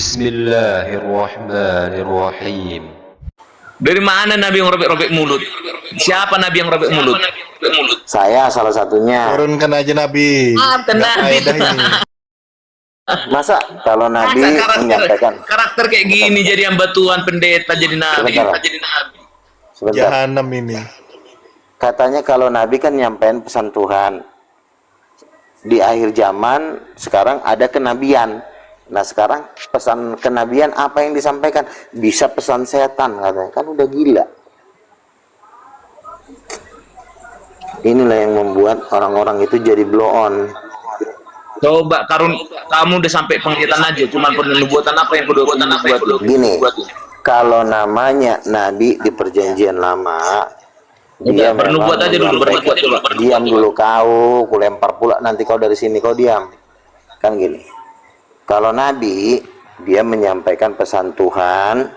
Bismillahirrahmanirrahim. Dari mana Nabi yang robek-robek mulut? Siapa Nabi yang robek mulut? Saya salah satunya. Turunkan aja Nabi. Maafkan Nggak Nabi. faedah ini. Masa kalau Nabi menyampaikan karakter kayak gini jadi hambatuan pendeta jadi Nabi. sebentar. Jahanam ini. Katanya kalau Nabi kan nyampein pesan Tuhan. Di akhir zaman sekarang ada kenabian. Nah sekarang pesan kenabian apa yang disampaikan? Bisa pesan setan katanya. Kan udah gila. Inilah yang membuat orang-orang itu jadi blow on. Coba kamu udah sampai penglihatan aja, cuman penubuatan apa yang kedua buat Gini, kalau namanya Nabi di perjanjian lama, dia bernubuat aja dulu, bernubuat coba. Diam dulu kau, kulempar pula nanti kau dari sini kau diam. Kan gini. Kalau Nabi, dia menyampaikan pesan Tuhan,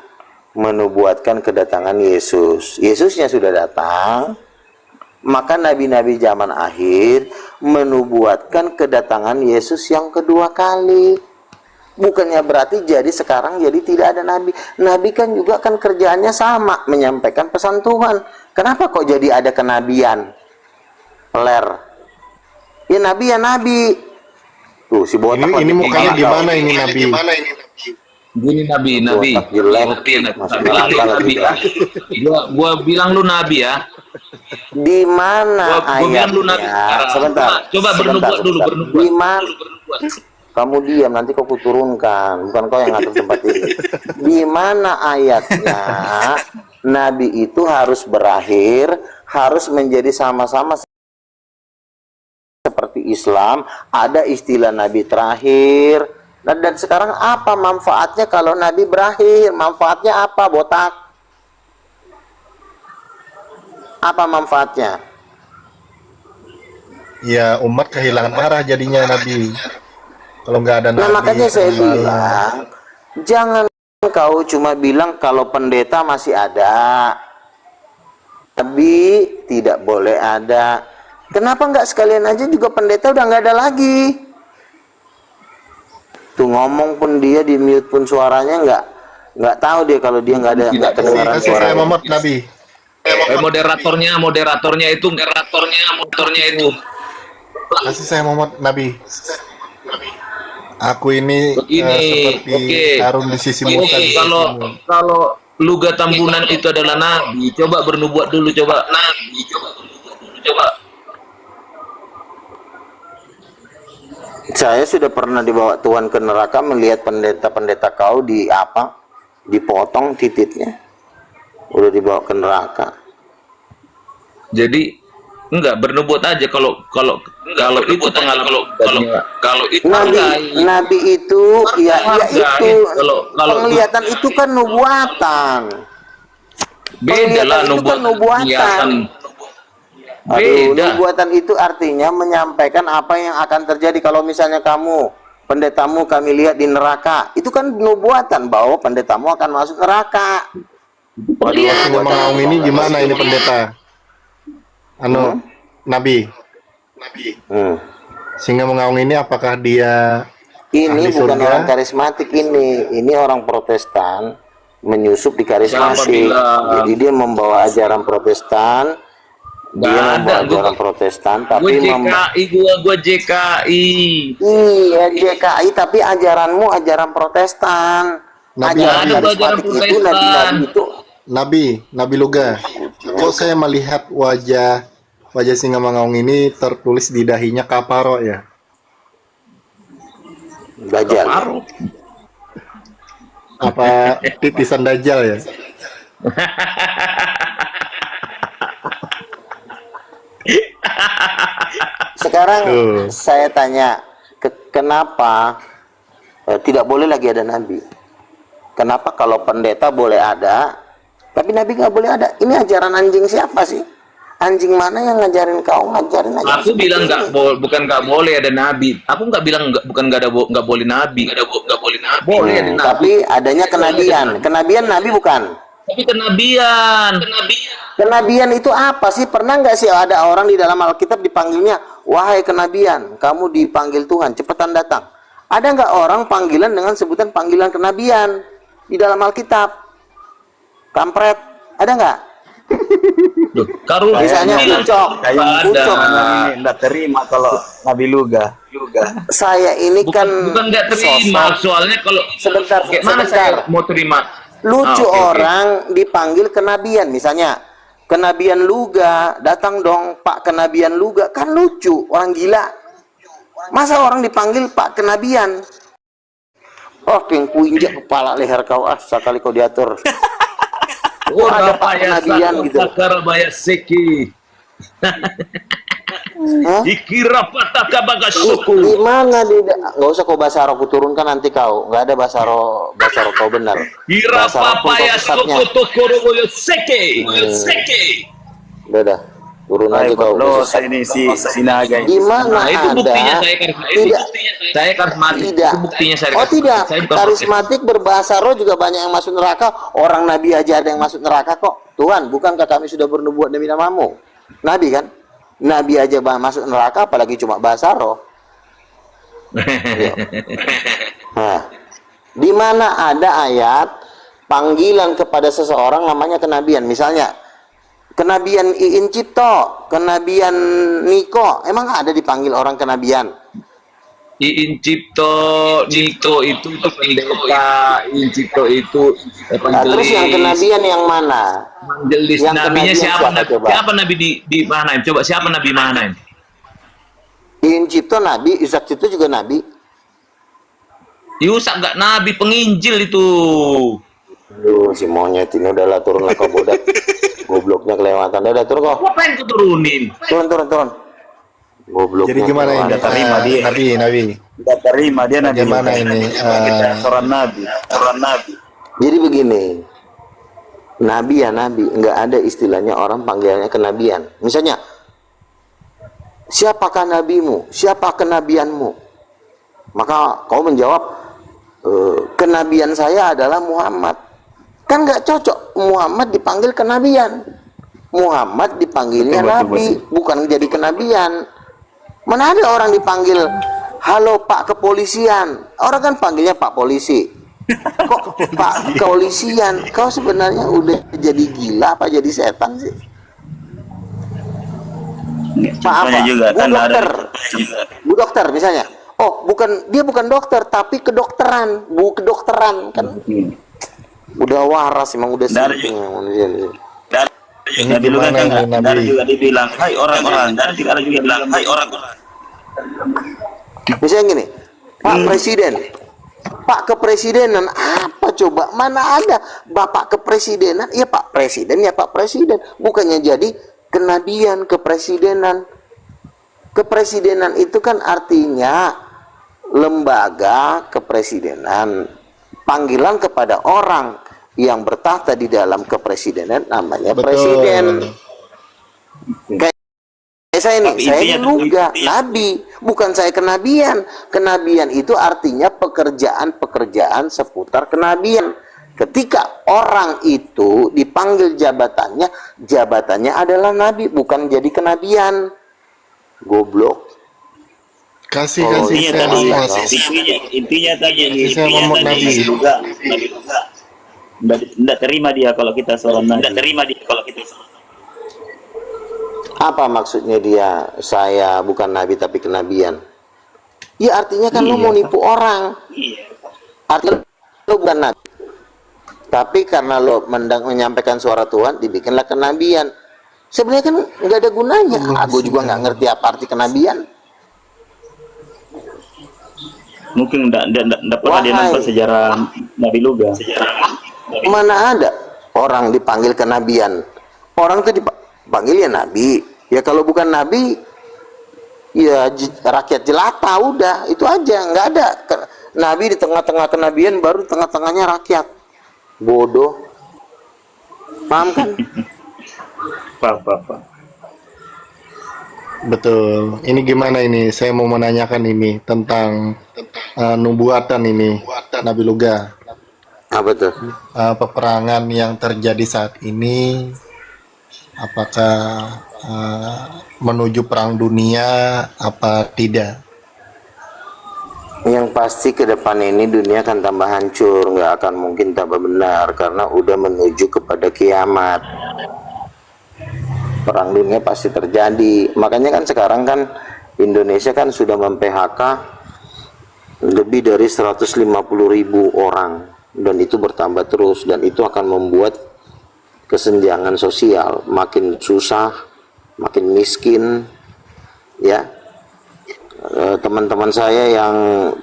menubuatkan kedatangan Yesus. Yesusnya sudah datang, maka nabi-nabi zaman akhir menubuatkan kedatangan Yesus yang kedua kali. Bukannya berarti jadi sekarang jadi tidak ada nabi. Nabi kan juga kan kerjaannya sama, menyampaikan pesan Tuhan. Kenapa kok jadi ada kenabian? Peler. Ya nabi ya nabi. Tuh si botak Ini mukanya gimana ini Nabi? Gini Nabi. Gua bilang lu Nabi ya. Di mana ayatnya? Sebentar. Coba bernubuat dulu, bernubuat. Di mana? Kamu diam, nanti kau kuturunkan. Bukan kau yang ngatur tempat ini. Di mana ayatnya? Nabi itu harus berakhir, harus menjadi sama-sama seperti Islam. Ada istilah Nabi terakhir. Nah, dan sekarang apa manfaatnya kalau Nabi berakhir? Manfaatnya apa, botak? Apa manfaatnya? Ya umat kehilangan arah jadinya Nabi. Kalau nggak ada Nabi. Nah makanya saya bilang, jangan kau cuma bilang kalau pendeta masih ada, tapi tidak boleh ada. Kenapa nggak sekalian aja juga pendeta udah nggak ada lagi? Tuh ngomong pun dia di mute pun suaranya nggak tahu dia kalau dia nggak ada nggak kedengaran Kasih saya suaranya. Muhammad Nabi. Moderatornya itu. Kasih saya Muhammad Nabi. Aku ini seperti harum di sisi muka. Kalau Luga Tambunan itu adalah Nabi, coba bernubuat dulu coba. Saya sudah pernah dibawa Tuhan ke neraka melihat pendeta-pendeta kau dipotong titiknya. Udah dibawa ke neraka. Jadi enggak bernubuat aja kalau itu pengalaman kalau itu Nabi itu ya itu penglihatan itu kan nubuatan. Beda lah nubuatan. Nubuatan itu artinya menyampaikan apa yang akan terjadi. Kalau misalnya kamu pendetamu kami lihat di neraka, itu kan nubuatan bahwa pendetamu akan masuk neraka. Singa mengaung ini gimana ini pendeta? Nabi. Singa mengaung ini apakah dia ini bukan surga? orang karismatik ini orang Protestan menyusup di karismatik. Jadi dia membawa ajaran Protestan. Tapi gua JKI. Iya JKI tapi ajaranmu ajaran Protestan. Ajaran karismatik itu Nabi Luga. Kok saya melihat wajah singa mengaung ini tertulis di dahinya kaparo ya? Dajjal. Apa titisan Dajjal ya? Sekarang saya tanya, kenapa tidak boleh lagi ada Nabi? Kenapa kalau pendeta boleh ada, tapi Nabi nggak boleh ada? Ini ajaran anjing siapa sih? Anjing mana yang ngajarin kau? Ngajarin aja. Aku bilang bukan nggak boleh ada Nabi. Aku nggak bilang bukan nggak boleh Nabi. Nggak boleh Nabi. Boleh ada Nabi. Tapi adanya kenabian. Kenabian Nabi bukan? Tapi kenabian. Kenabian itu apa sih? Pernah nggak sih ada orang di dalam Alkitab dipanggilnya, wahai kenabian, kamu dipanggil Tuhan, cepetan datang. Ada nggak orang panggilan dengan sebutan panggilan kenabian di dalam Alkitab? Kampret, ada nggak? Loh, Karul Misalnya bilang Ucok, ada. Ucok. Ini nggak terima kalau Nabi Luga. Saya ini kan Bukan nggak terima, sosok. soalnya kalau Sebentar, kayak mana sebentar. saya mau terima? Lucu Oke. orang dipanggil kenabian, misalnya kenabian Luga, datang dong Pak kenabian Luga, kan lucu, orang gila. Masa orang dipanggil Pak kenabian? Oh, yang kuinjak kepala leher kau, sekali kau diatur. Oh, ada ada Pak kenabian gitu. Karabaya Seki. Hah? Dikira pataka bagas suku. Di mana nggak usah kau bahasa Arab, turunkan nanti kau, nggak ada bahasa Arab kau benar. Kira Bahasa Arab pun kau papaya sesatnya. suku Tokoroboyo Seki. Seki. Udah, turun aja Baik, kau. dosa ini si naga Di ini. mana Nah, itu ada? buktinya saya karismatik. Tidak. Saya karismatik. Tidak. Itu buktinya saya. Oh tidak, Saya bukan karismatik berbahasa roh juga banyak yang masuk neraka. Orang nabi aja ada yang masuk neraka kok. Tuhan, bukankah kami sudah bernubuat demi namamu? Nabi kan? Nabi aja masuk neraka, apalagi cuma bahasa roh. Iya. Nah, di mana ada ayat panggilan kepada seseorang namanya kenabian? Misalnya, kenabian Iin Cipto, kenabian Niko, emang ada dipanggil orang kenabian? Iin Cipto, Niko itu pendeta, Iin Cipto itu Nah, terus yang kenabian yang mana? evangelis. yang Nabinya kenabian siapa? siapa, coba? Siapa nabi di Mahanaim? Coba siapa nabi Mahanaim? Iin Cipto nabi, Ishak Cipto juga nabi. Yusak gak nabi, penginjil itu. Aduh, si monyet ini udahlah, turunlah kau bodak. Gobloknya kelewatan. Udah turun kau. Apa yang kuturunin? Turun. Gobloknya. Jadi gimana ini? kelewatan. terima dia. Nabi. Nggak terima dia Nabi Bagaimana Luga. ini? Kita seorang Nabi. Jadi begini. Nabi ya nabi, nggak ada istilahnya orang panggilannya kenabian. Misalnya, siapakah nabimu? Siapa kenabianmu? Maka kau menjawab, kenabian saya adalah Muhammad. Kan nggak cocok Muhammad dipanggil kenabian. Muhammad dipanggilnya Betul, nabi, bukan jadi kenabian. Mana ada orang dipanggil, halo Pak Kepolisian. Orang kan panggilnya Pak Polisi. Kok Pak Kepolisian? Kau sebenarnya udah jadi gila apa jadi setan sih? Pak apa? juga Bu kan dokter. ada. Bu dokter misalnya. Oh, dia bukan dokter tapi kedokteran, bu kedokteran kan. Udah waras emang, udah Dari- sinting emang manusia ini. Ini Nabi Luga gimana kan ini, Nabi? dari juga dibilang, hai orang-orang. Dan tidak ada juga bilang, hai orang-orang. Misalnya gini, Pak Presiden, Pak Kepresidenan, apa coba? Mana ada Bapak Kepresidenan? Ya Pak Presiden, ya Pak Presiden. Bukannya jadi kenabian kepresidenan. Kepresidenan itu kan artinya lembaga kepresidenan. Panggilan kepada orang yang bertahta di dalam kepresidenan namanya Betul. presiden. Kayak saya ini, Tapi saya ini intinya- Luga, nabi, bukan saya kenabian. Kenabian itu artinya pekerjaan-pekerjaan seputar kenabian. Ketika orang itu dipanggil jabatannya adalah nabi, bukan jadi kenabian. Goblok. Kasih Oh, kasih Intinya saya tadi, ngomong. intinya tadi, Saya ngomong Nabi. Nabi Luga. Nggak terima dia kalau kita seorang Nabi. Apa maksudnya dia, saya bukan nabi tapi kenabian? Ya artinya kan lu mau nipu orang. Artinya lu bukan nabi, tapi karena lu menyampaikan suara Tuhan, dibikinlah kenabian. Sebenarnya kan nggak ada gunanya. Aku juga nggak ngerti apa arti kenabian. Mungkin nggak pernah dia Wahai. nampak sejarah Nabi Luga. Mana ada orang dipanggil kenabian? Orang itu dipanggil ya nabi. Ya kalau bukan nabi, ya rakyat jelata, udah itu aja. Nggak ada nabi di tengah-tengah kenabian, baru di tengah-tengahnya rakyat. Bodoh. Paham kan? Apa. Betul. Ini gimana ini? Saya mau menanyakan ini tentang nubuatan ini, Nabi Luga. Apa tuh? Peperangan yang terjadi saat ini, apakah menuju perang dunia apa tidak? Yang pasti ke depan ini dunia akan tambah hancur, nggak akan mungkin tambah benar karena udah menuju kepada kiamat. Perang dunia pasti terjadi. Makanya kan sekarang kan Indonesia kan sudah mem-PHK lebih dari 150.000 orang dan itu bertambah terus, dan itu akan membuat kesenjangan sosial makin susah, makin miskin ya. Teman-teman saya yang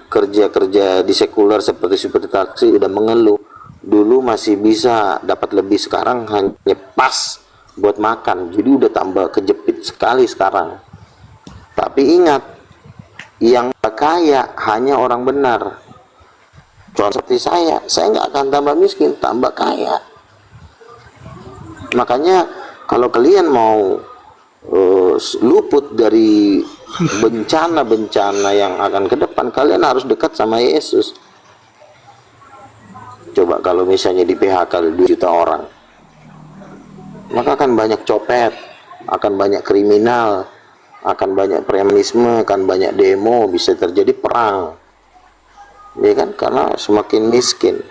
kerja di sekuler seperti supir taksi udah mengeluh, dulu masih bisa dapat lebih, sekarang hanya pas buat makan, jadi udah tambah kejepit sekali sekarang. Tapi ingat, yang kaya hanya orang benar. Contoh seperti saya nggak akan tambah miskin, tambah kaya. Makanya kalau kalian mau luput dari bencana-bencana yang akan ke depan, kalian harus dekat sama Yesus. Coba kalau misalnya di PHK 2 juta orang, maka akan banyak copet, akan banyak kriminal, akan banyak premanisme, akan banyak demo, bisa terjadi perang, ya kan, karena semakin miskin.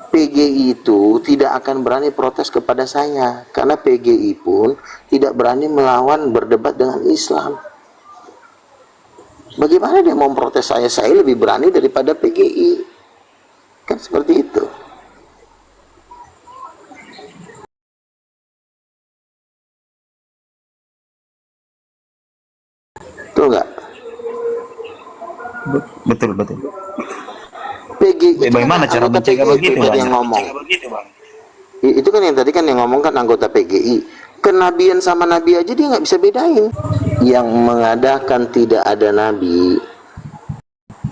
PGI itu tidak akan berani protes kepada saya, karena PGI pun tidak berani melawan berdebat dengan Islam. Bagaimana dia mau memprotes saya? Saya lebih berani daripada PGI, kan seperti itu. Betul nggak? Betul. PGI Bagaimana kan cara anggota mencegah PGI begitu, tadi Bang? yang ngomong. Itu kan yang tadi kan yang ngomong kan anggota PGI. Kenabian sama nabi aja dia nggak bisa bedain. Yang mengadakan tidak ada nabi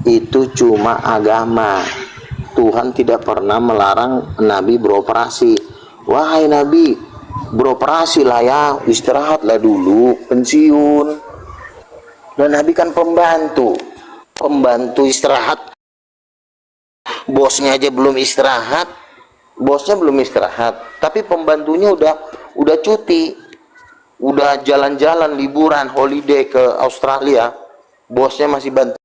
itu cuma agama. Tuhan tidak pernah melarang nabi beroperasi. Wahai nabi, beroperasi lah ya, istirahatlah dulu, pensiun. Dan nabi kan pembantu istirahat. Bosnya aja belum istirahat, tapi pembantunya udah cuti, udah jalan-jalan liburan holiday ke Australia, bosnya masih banting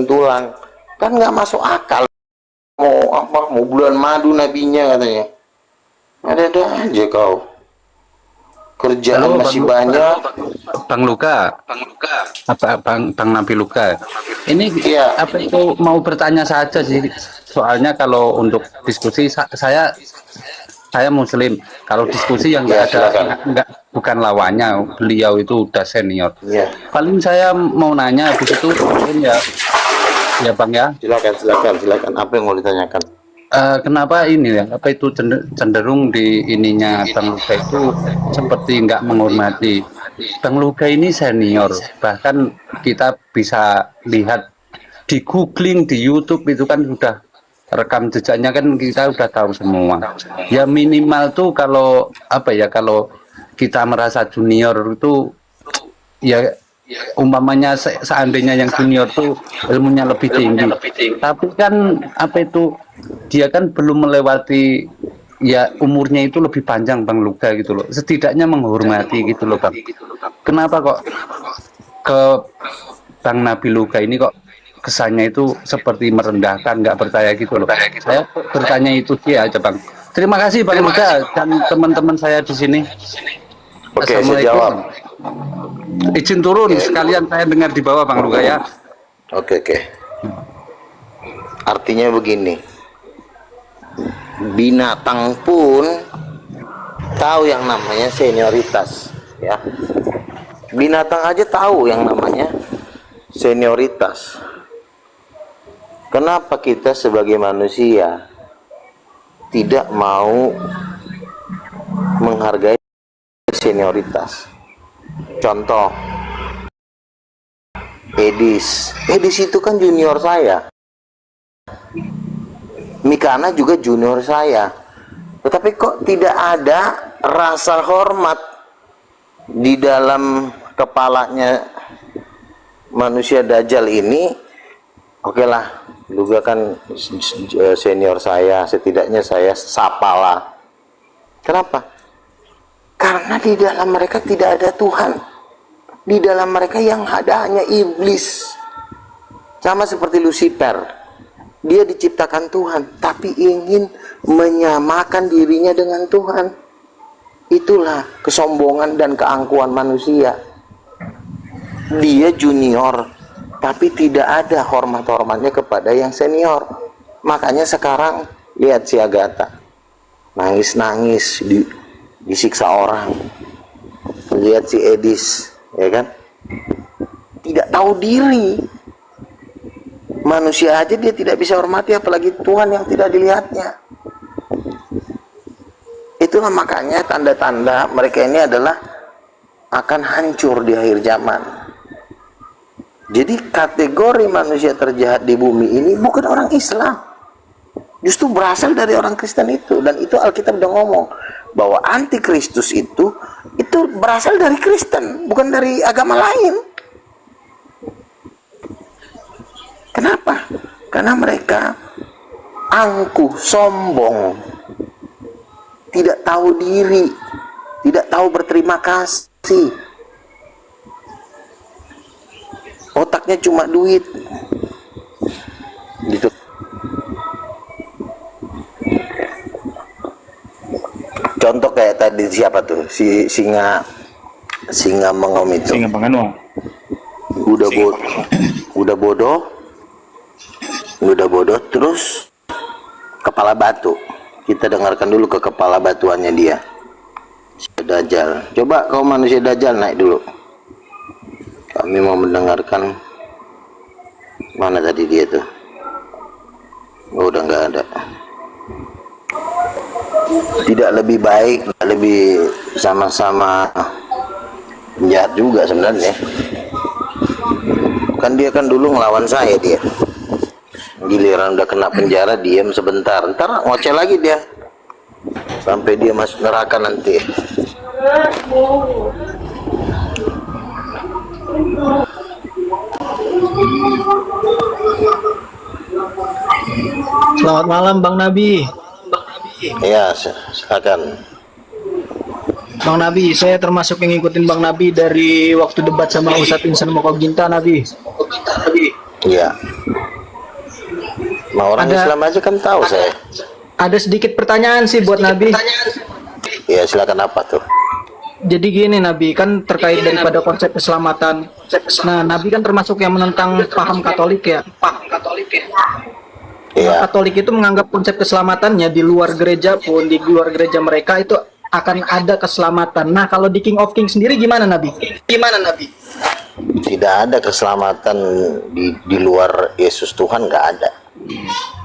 tulang, kan nggak masuk akal. Mau bulan madu nabinya katanya, ada aja kau. Kerjaan Halo, masih Bang banyak. Bang Luka, Bang Nabi Luka. Ini Iya. apa itu mau bertanya saja sih. Soalnya kalau untuk diskusi saya Muslim. Kalau diskusi yang Ya, nggak ada, silakan. bukan lawannya. Beliau itu udah senior. Iya. Paling saya mau nanya habis itu mungkin ya Bang ya. Silakan. Apa yang mau ditanyakan? Kenapa ini ya? Apa itu cenderung di ininya Bang Luka itu seperti nggak menghormati. Bang Luka ini senior, bahkan kita bisa lihat di googling di YouTube itu kan sudah rekam jejaknya kan kita udah tahu semua. Ya minimal tuh kalau apa ya, kalau kita merasa junior itu ya umpamanya seandainya yang junior tuh ilmunya lebih tinggi, tapi kan apa itu dia kan belum melewati, ya umurnya itu lebih panjang Bang Luka gitu loh, setidaknya menghormati gitu loh Bang. Kenapa kok ke Bang Nabi Luka ini kok kesannya itu seperti merendahkan, nggak percaya gitu loh. Saya bertanya itu sih aja Bang. Terima kasih Bang Luka dan teman-teman saya di sini. Oke, saya jawab. Izin turun sekalian saya dengar di bawah Bang Luka ya. Oke. Artinya begini, binatang pun tahu yang namanya senioritas ya. Binatang aja tahu yang namanya senioritas. Kenapa kita sebagai manusia tidak mau menghargai senioritas? Contoh, Edis itu kan junior saya, Mikana juga junior saya, tetapi kok tidak ada rasa hormat di dalam kepalanya manusia Dajjal ini. Oke lah, juga kan senior saya, setidaknya saya sapalah. Kenapa? Karena di dalam mereka tidak ada Tuhan. Di dalam mereka yang ada hanya iblis. Sama seperti Lucifer. Dia diciptakan Tuhan, tapi ingin menyamakan dirinya dengan Tuhan. Itulah kesombongan dan keangkuhan manusia. Dia junior, tapi tidak ada hormat-hormatnya kepada yang senior. Makanya sekarang lihat si Agatha, nangis-nangis disiksa orang. Lihat si Edis, ya kan, tidak tahu diri. Manusia aja dia tidak bisa hormati, apalagi Tuhan yang tidak dilihatnya. Itulah makanya tanda-tanda mereka ini adalah akan hancur di akhir zaman. Jadi kategori manusia terjahat di bumi ini bukan orang Islam, justru berasal dari orang Kristen itu. Dan itu Alkitab udah ngomong bahwa antikristus itu berasal dari Kristen, bukan dari agama lain. Kenapa? Karena mereka angkuh, sombong, tidak tahu diri, tidak tahu berterima kasih. Otaknya cuma duit. Gitu. Contoh kayak tadi siapa tuh? Si singa mengom itu. Singa Panganwa. Udah bodoh terus kepala batu. Kita dengarkan dulu ke kepala batuannya dia. Dajjal. Coba kau manusia Dajjal naik dulu. Kami mau mendengarkan. Mana tadi dia tuh? Oh, udah nggak ada. Tidak lebih baik, lebih sama-sama jahat juga sebenarnya. Kan dia kan dulu ngelawan saya dia. Giliran udah kena penjara diam sebentar, ntar ngoceh lagi dia sampai dia masuk neraka nanti. Selamat malam Bang Nabi. Ya, silakan. Bang Nabi, saya termasuk yang ngikutin Bang Nabi dari waktu debat sama Ustadz Insan Mokoginta Nabi. Iya. Nah, orang Islam aja kan tahu saya. Ada sedikit pertanyaan sih buat Nabi. Ya, silakan apa tuh? Jadi gini Nabi, kan terkait daripada konsep keselamatan. Nah, Nabi kan termasuk yang menentang paham Katolik ya. Iya. Katolik itu menganggap konsep keselamatannya di luar gereja pun, di luar gereja mereka itu akan ada keselamatan. Nah, kalau di King of Kings sendiri gimana Nabi? Tidak ada keselamatan di luar Yesus Tuhan, nggak ada.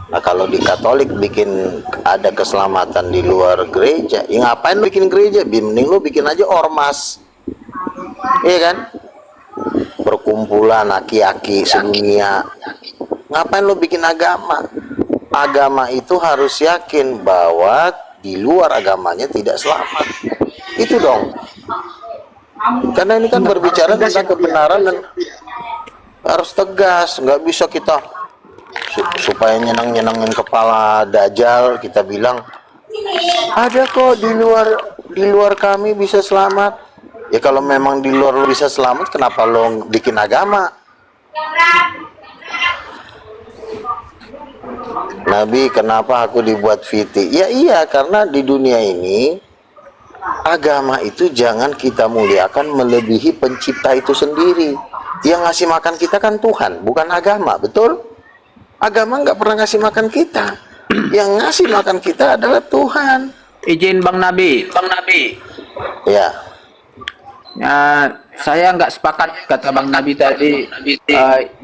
Nah, kalau di Katolik bikin ada keselamatan di luar gereja, ya ngapain lu bikin gereja? Mending lu bikin aja ormas, iya kan? Perkumpulan aki-aki sedunia. Ngapain lu bikin agama? Agama itu harus yakin bahwa di luar agamanya tidak selamat. Itu dong. Karena ini kan berbicara tentang kebenaran dan harus tegas. Nggak bisa kita supaya nyenangin kepala Dajjal kita bilang ada kok di luar kami bisa selamat. Ya kalau memang di luar lo bisa selamat, kenapa lo bikin agama? Nabi, kenapa aku dibuat fitih? Ya iya, karena di dunia ini agama itu jangan kita muliakan melebihi pencipta itu sendiri. Yang ngasih makan kita kan Tuhan, bukan agama, betul? Agama nggak pernah ngasih makan kita. Yang ngasih makan kita adalah Tuhan. Izin Bang Nabi. Ya. Saya nggak sepakat kata Bang Nabi tadi.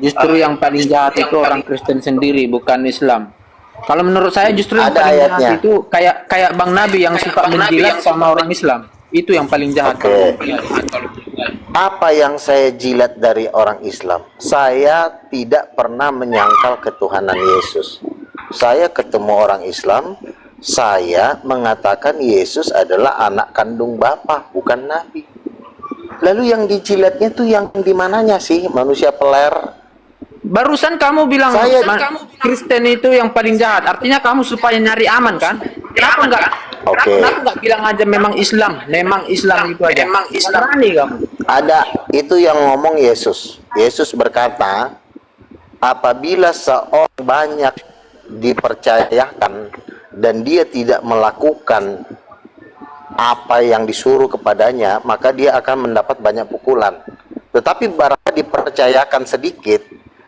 Justru yang paling jahat itu orang Kristen sendiri, bukan Islam. Kalau menurut saya justru yang Ada paling ayatnya. jahat itu kayak Bang Nabi yang suka menjilat sama orang Islam. Itu yang paling jahat. Oke. Apa yang saya jilat dari orang Islam? Saya tidak pernah menyangkal ketuhanan Yesus. Saya ketemu orang Islam, saya mengatakan Yesus adalah anak kandung Bapa, bukan Nabi. Lalu yang dijilatnya tuh yang di mananya sih? Manusia peler. Barusan kamu bilang Saya- Kristen itu yang paling jahat. Artinya kamu supaya nyari aman kan? Kenapa enggak? Oke. Kenapa enggak bilang aja memang Islam itu aja? Berani kamu. Ada itu yang ngomong Yesus. Yesus berkata, apabila seorang banyak dipercayakan dan dia tidak melakukan apa yang disuruh kepadanya, maka dia akan mendapat banyak pukulan. Tetapi barang dipercayakan sedikit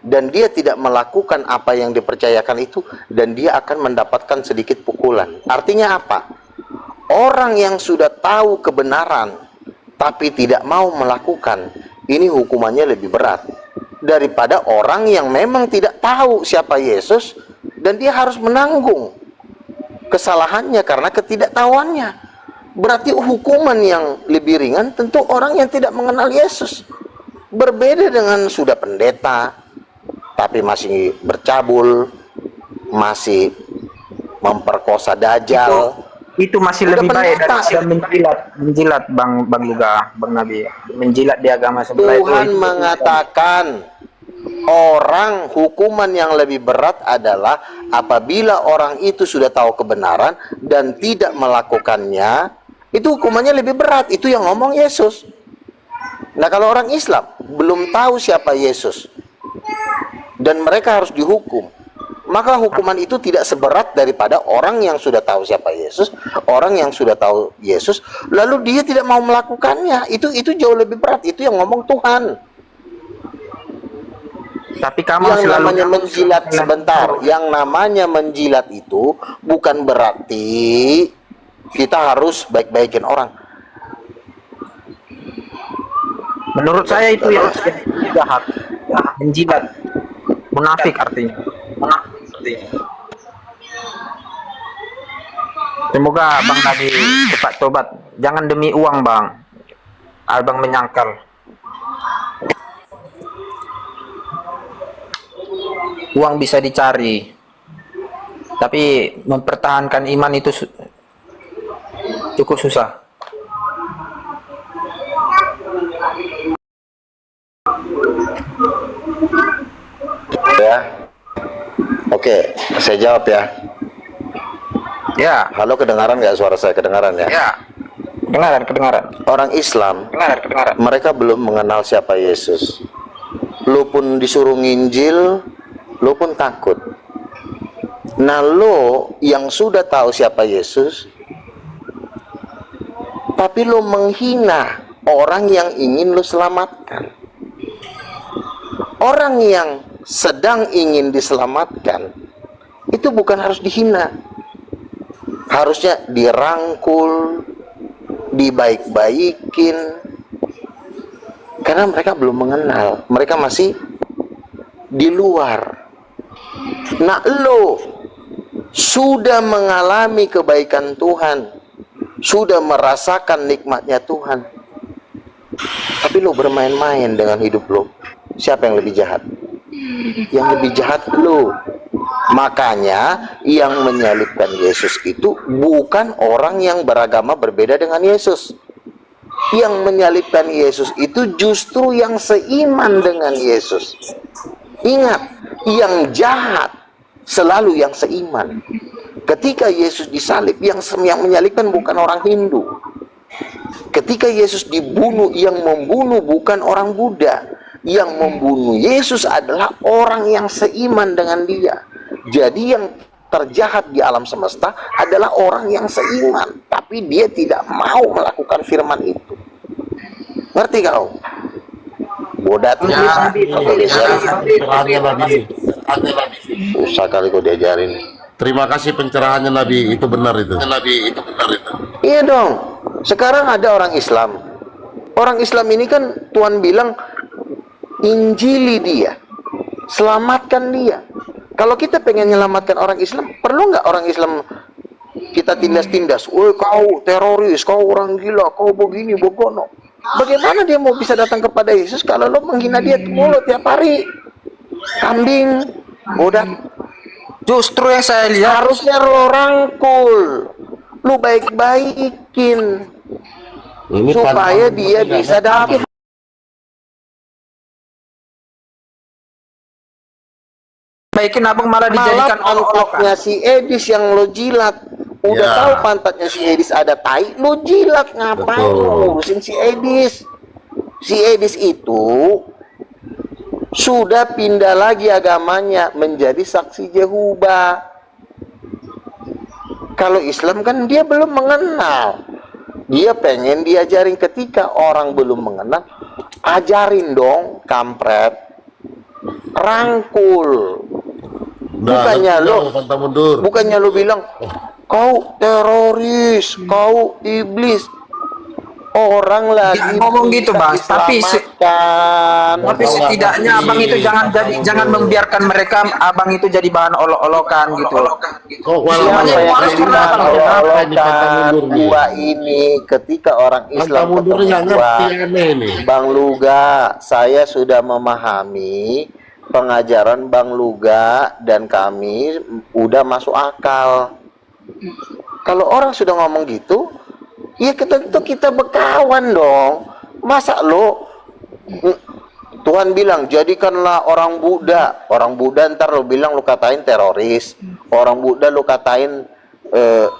dan dia tidak melakukan apa yang dipercayakan itu, dan dia akan mendapatkan sedikit pukulan. Artinya apa? Orang yang sudah tahu kebenaran tapi tidak mau melakukan, ini hukumannya lebih berat daripada orang yang memang tidak tahu siapa Yesus dan dia harus menanggung kesalahannya karena ketidaktahuannya. Berarti hukuman yang lebih ringan tentu orang yang tidak mengenal Yesus. Berbeda dengan sudah pendeta tapi masih bercabul, masih memperkosa dajjal. Itu masih Udah lebih baik pendeta. daripada menjilat Bang Luga, Bang Nabi. Menjilat di agama sebelah Tuhan itu. mengatakan orang hukuman yang lebih berat adalah apabila orang itu sudah tahu kebenaran dan tidak melakukannya, itu hukumannya lebih berat. Itu yang ngomong Yesus. Nah, kalau orang Islam belum tahu siapa Yesus dan mereka harus dihukum, maka hukuman itu tidak seberat daripada orang yang sudah tahu siapa Yesus, orang yang sudah tahu Yesus lalu dia tidak mau melakukannya. Itu jauh lebih berat. Itu yang ngomong Tuhan. Tapi kamu Yang selalu namanya menjilat, sebentar, yang namanya menjilat itu bukan berarti kita harus baik-baikin orang. menurut saya itu yang jahat. Menjilat. Munafik artinya. Semoga Bang Nabi cepat tobat. Jangan demi uang, Bang. Abang menyangkal. Uang bisa dicari, tapi mempertahankan iman itu cukup susah. Ya. Oke, saya jawab ya. Ya, Halo, kedengaran nggak suara saya? Kedengaran ya? ya. Kedengaran. Orang Islam, Kedengaran. mereka belum mengenal siapa Yesus. Lu pun disuruh nginjil, lu pun takut. Nah, lu yang sudah tahu siapa Yesus, tapi lu menghina orang yang ingin lu selamatkan. Orang yang sedang ingin diselamatkan itu bukan harus dihina, harusnya dirangkul, dibaik-baikin, karena mereka belum mengenal, mereka masih di luar. Nah, lo sudah mengalami kebaikan Tuhan, sudah merasakan nikmatnya Tuhan, tapi lo bermain-main dengan hidup lo. Siapa yang lebih jahat? Yang lebih jahat lo. Makanya yang menyalibkan Yesus itu bukan orang yang beragama berbeda dengan Yesus. Yang menyalibkan Yesus itu justru yang seiman dengan Yesus. Ingat, yang jahat selalu yang seiman. Ketika Yesus disalib, yang menyalibkan bukan orang Hindu. Ketika Yesus dibunuh, yang membunuh bukan orang Buddha. Yang membunuh Yesus adalah orang yang seiman dengan dia. Jadi yang terjahat di alam semesta adalah orang yang seiman, tapi dia tidak mau melakukan firman itu. Ngerti kau? Bodat Ya, pencerahannya Nabi. susah kali kau diajarin. Terima kasih pencerahannya Nabi, itu benar itu. Iya dong. Sekarang ada orang Islam. Orang Islam ini kan Tuhan bilang injili dia, selamatkan dia. Kalau kita pengen menyelamatkan orang Islam, perlu nggak orang Islam kita tindas-tindas? Woi, kau teroris, kau orang gila, kau begini, begono. Bagaimana dia mau bisa datang kepada Yesus kalau lo menghina dia mulu tiap hari? Kambing, bodak. Justru yang saya lihat Harusnya lo rangkul, lo baik-baikin, Ini supaya dia bisa dapat. baikin abang malah Malah dijadikan pantatnya si Edis yang lo jilat. Udah Ya. tahu pantatnya si Edis ada tai, lo jilat. Ngapain Betul. lo ngurusin si Edis? Si Edis itu sudah pindah lagi agamanya menjadi saksi Jehovah. Kalau Islam kan dia belum mengenal. Dia pengen diajarin, ketika orang belum mengenal, ajarin dong, kampret. Rangkul. Bukannya lo bilang kau teroris, kau iblis. Orang lagi ngomong gitu, Bang. Tapi setidaknya abang itu jangan membiarkan mereka, abang itu jadi bahan olok-olokan gitu. Siapa yang jadi bahan olok-olokan? Gua ini ketika orang Islam ketemu gua, Bang Luga, saya sudah memahami pengajaran Bang Luga dan kami udah masuk akal. Kalau orang sudah ngomong gitu, ya kita berkawan dong. Masa lo Tuhan bilang jadikanlah orang Buddha ntar lo bilang lo katain teroris, orang Buddha lo katain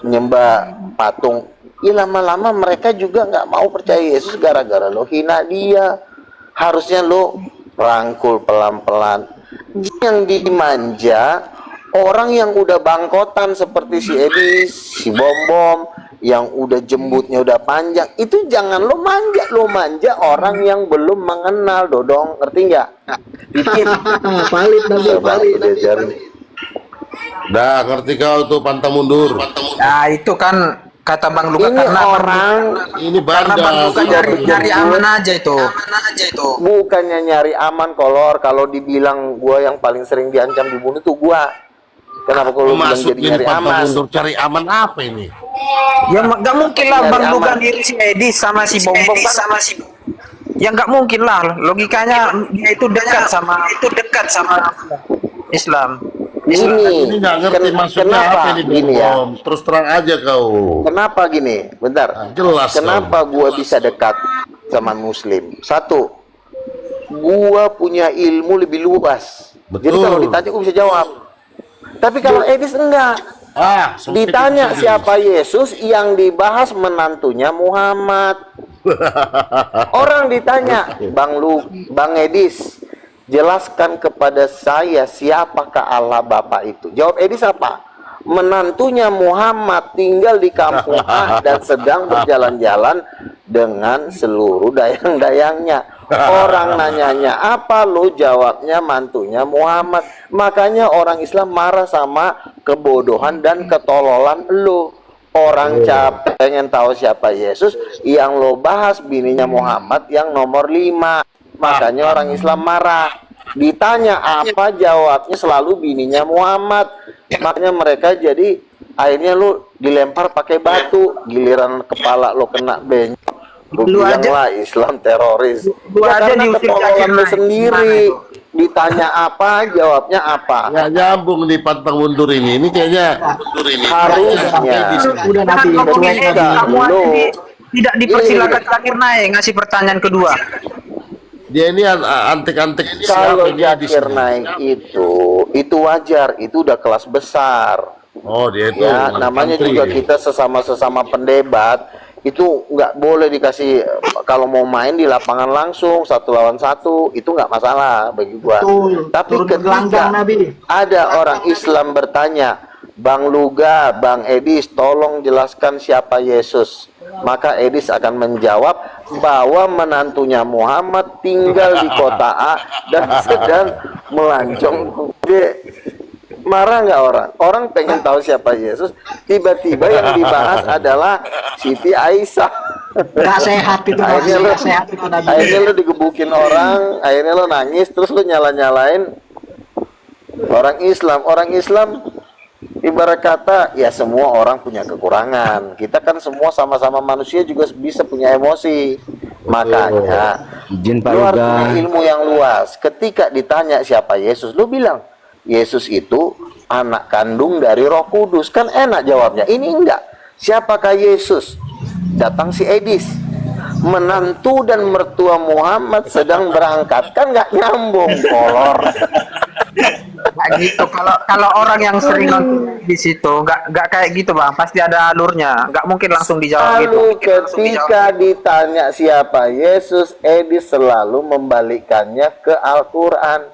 nyembah patung. Ya lama-lama mereka juga nggak mau percaya Yesus gara-gara lo hina dia. Harusnya lo rangkul pelan-pelan. Yang dimanja orang yang udah bangkotan seperti si Edis, si Bom-Bom, yang udah jembutnya udah panjang, itu jangan lo manja orang yang belum mengenal, Dodong, ngerti nggak? Dikit. Valid. Dah ngerti kau tuh, pantang mundur. Nah itu kan kata Bang Luka, ini karena orang ini karena Bang Luka nyari aman aja itu. Bukannya nyari aman, Kolor. Kalau dibilang gua yang paling sering diancam dibunuh tuh gua. Kenapa kalau bilang jadi nyari aman? Cari aman apa ini? Ya nggak mungkin lah Bang Luka diri si Edis sama si Bom-Bom kan. Ya nggak mungkin lah, logikanya dia itu dekat sama Islam. Ini nggak ngerti maksudnya apa ini, gini ya? Terus terang aja kau. Kenapa gini? Bentar. Jelas. Kenapa gua bisa dekat sama Muslim? Satu, gua punya ilmu lebih luas. Betul. Jadi kalau ditanya gua bisa jawab. Tapi kalau Edis enggak. Ditanya siapa Yesus, yang dibahas menantunya Muhammad. Orang ditanya, Bang Edis, jelaskan kepada saya siapakah Allah Bapa itu. Jawab Edis apa? Menantunya Muhammad tinggal di kampung A dan sedang berjalan-jalan dengan seluruh dayang-dayangnya. Orang nanyanya apa, lu jawabnya mantunya Muhammad. Makanya orang Islam marah sama kebodohan dan ketololan lu. Orang capek pengen tahu siapa Yesus, yang lo bahas bininya Muhammad yang nomor 5. Makanya orang Islam marah. Ditanya apa, jawabnya selalu bininya Muhammad. Makanya mereka jadi akhirnya lu dilempar pakai batu, giliran kepala lo kena benyok, lu bilang lah Islam teroris. Ya karena ketololan lu sendiri. Ditanya apa, jawabnya apa. Nggak nyambung di pantang mundur ini. Ini kayaknya harusnya udah nanti tidak dipersilakan terakhir naik ngasih pertanyaan kedua. dia ini antik-antik. Kalau Zakir naik itu wajar, itu udah kelas besar. Oh, dia itu ya, namanya juga kita sesama pendebat itu nggak boleh dikasih, kalau mau main di lapangan langsung 1 lawan 1 itu nggak masalah bagi gua. Tapi ketika ada orang Islam bertanya, Bang Luga, Bang Edis, tolong jelaskan siapa Yesus, maka Edis akan menjawab bahwa menantunya Muhammad tinggal di kota A dan sedang melancong. Marah nggak orang? Orang pengen tahu siapa Yesus, tiba-tiba yang dibahas adalah Siti Aisyah. Nggak sehat itu, akhirnya lo digebukin orang, akhirnya lo nangis, terus lo nyala-nyalain orang Islam. Orang Islam ibarat kata ya semua orang punya kekurangan. Kita kan semua sama-sama manusia juga bisa punya emosi. Makanya lo harus punya ilmu yang luas. Ketika ditanya siapa Yesus, lo bilang Yesus itu anak kandung dari Roh Kudus. Kan enak jawabnya. Ini enggak. Siapakah Yesus? Datang si Edis, menantu dan mertua Muhammad sedang berangkat. Kan nggak nyambung, kolor. Nggak gitu. Kalau orang yang sering nonton di situ nggak kayak gitu bang. Pasti ada alurnya. Nggak mungkin langsung dijawab gitu. Lalu ketika ditanya siapa Yesus, Edis selalu membalikannya ke Al-Quran.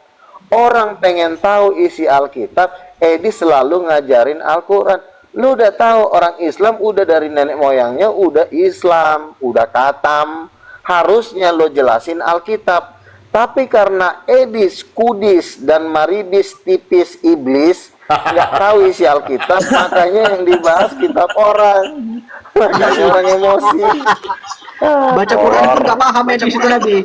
Orang pengen tahu isi Alkitab, Edis selalu ngajarin Al-Quran. Lu udah tahu orang Islam udah dari nenek moyangnya udah Islam, udah katam. Harusnya lo jelasin Alkitab. Tapi karena Edis, Kudis, dan Maridis tipis iblis nggak tahu isi Alkitab, makanya yang dibahas kitab orang. Makanya orang emosi. Baca Quran pun nggak paham ya di situ Nabi.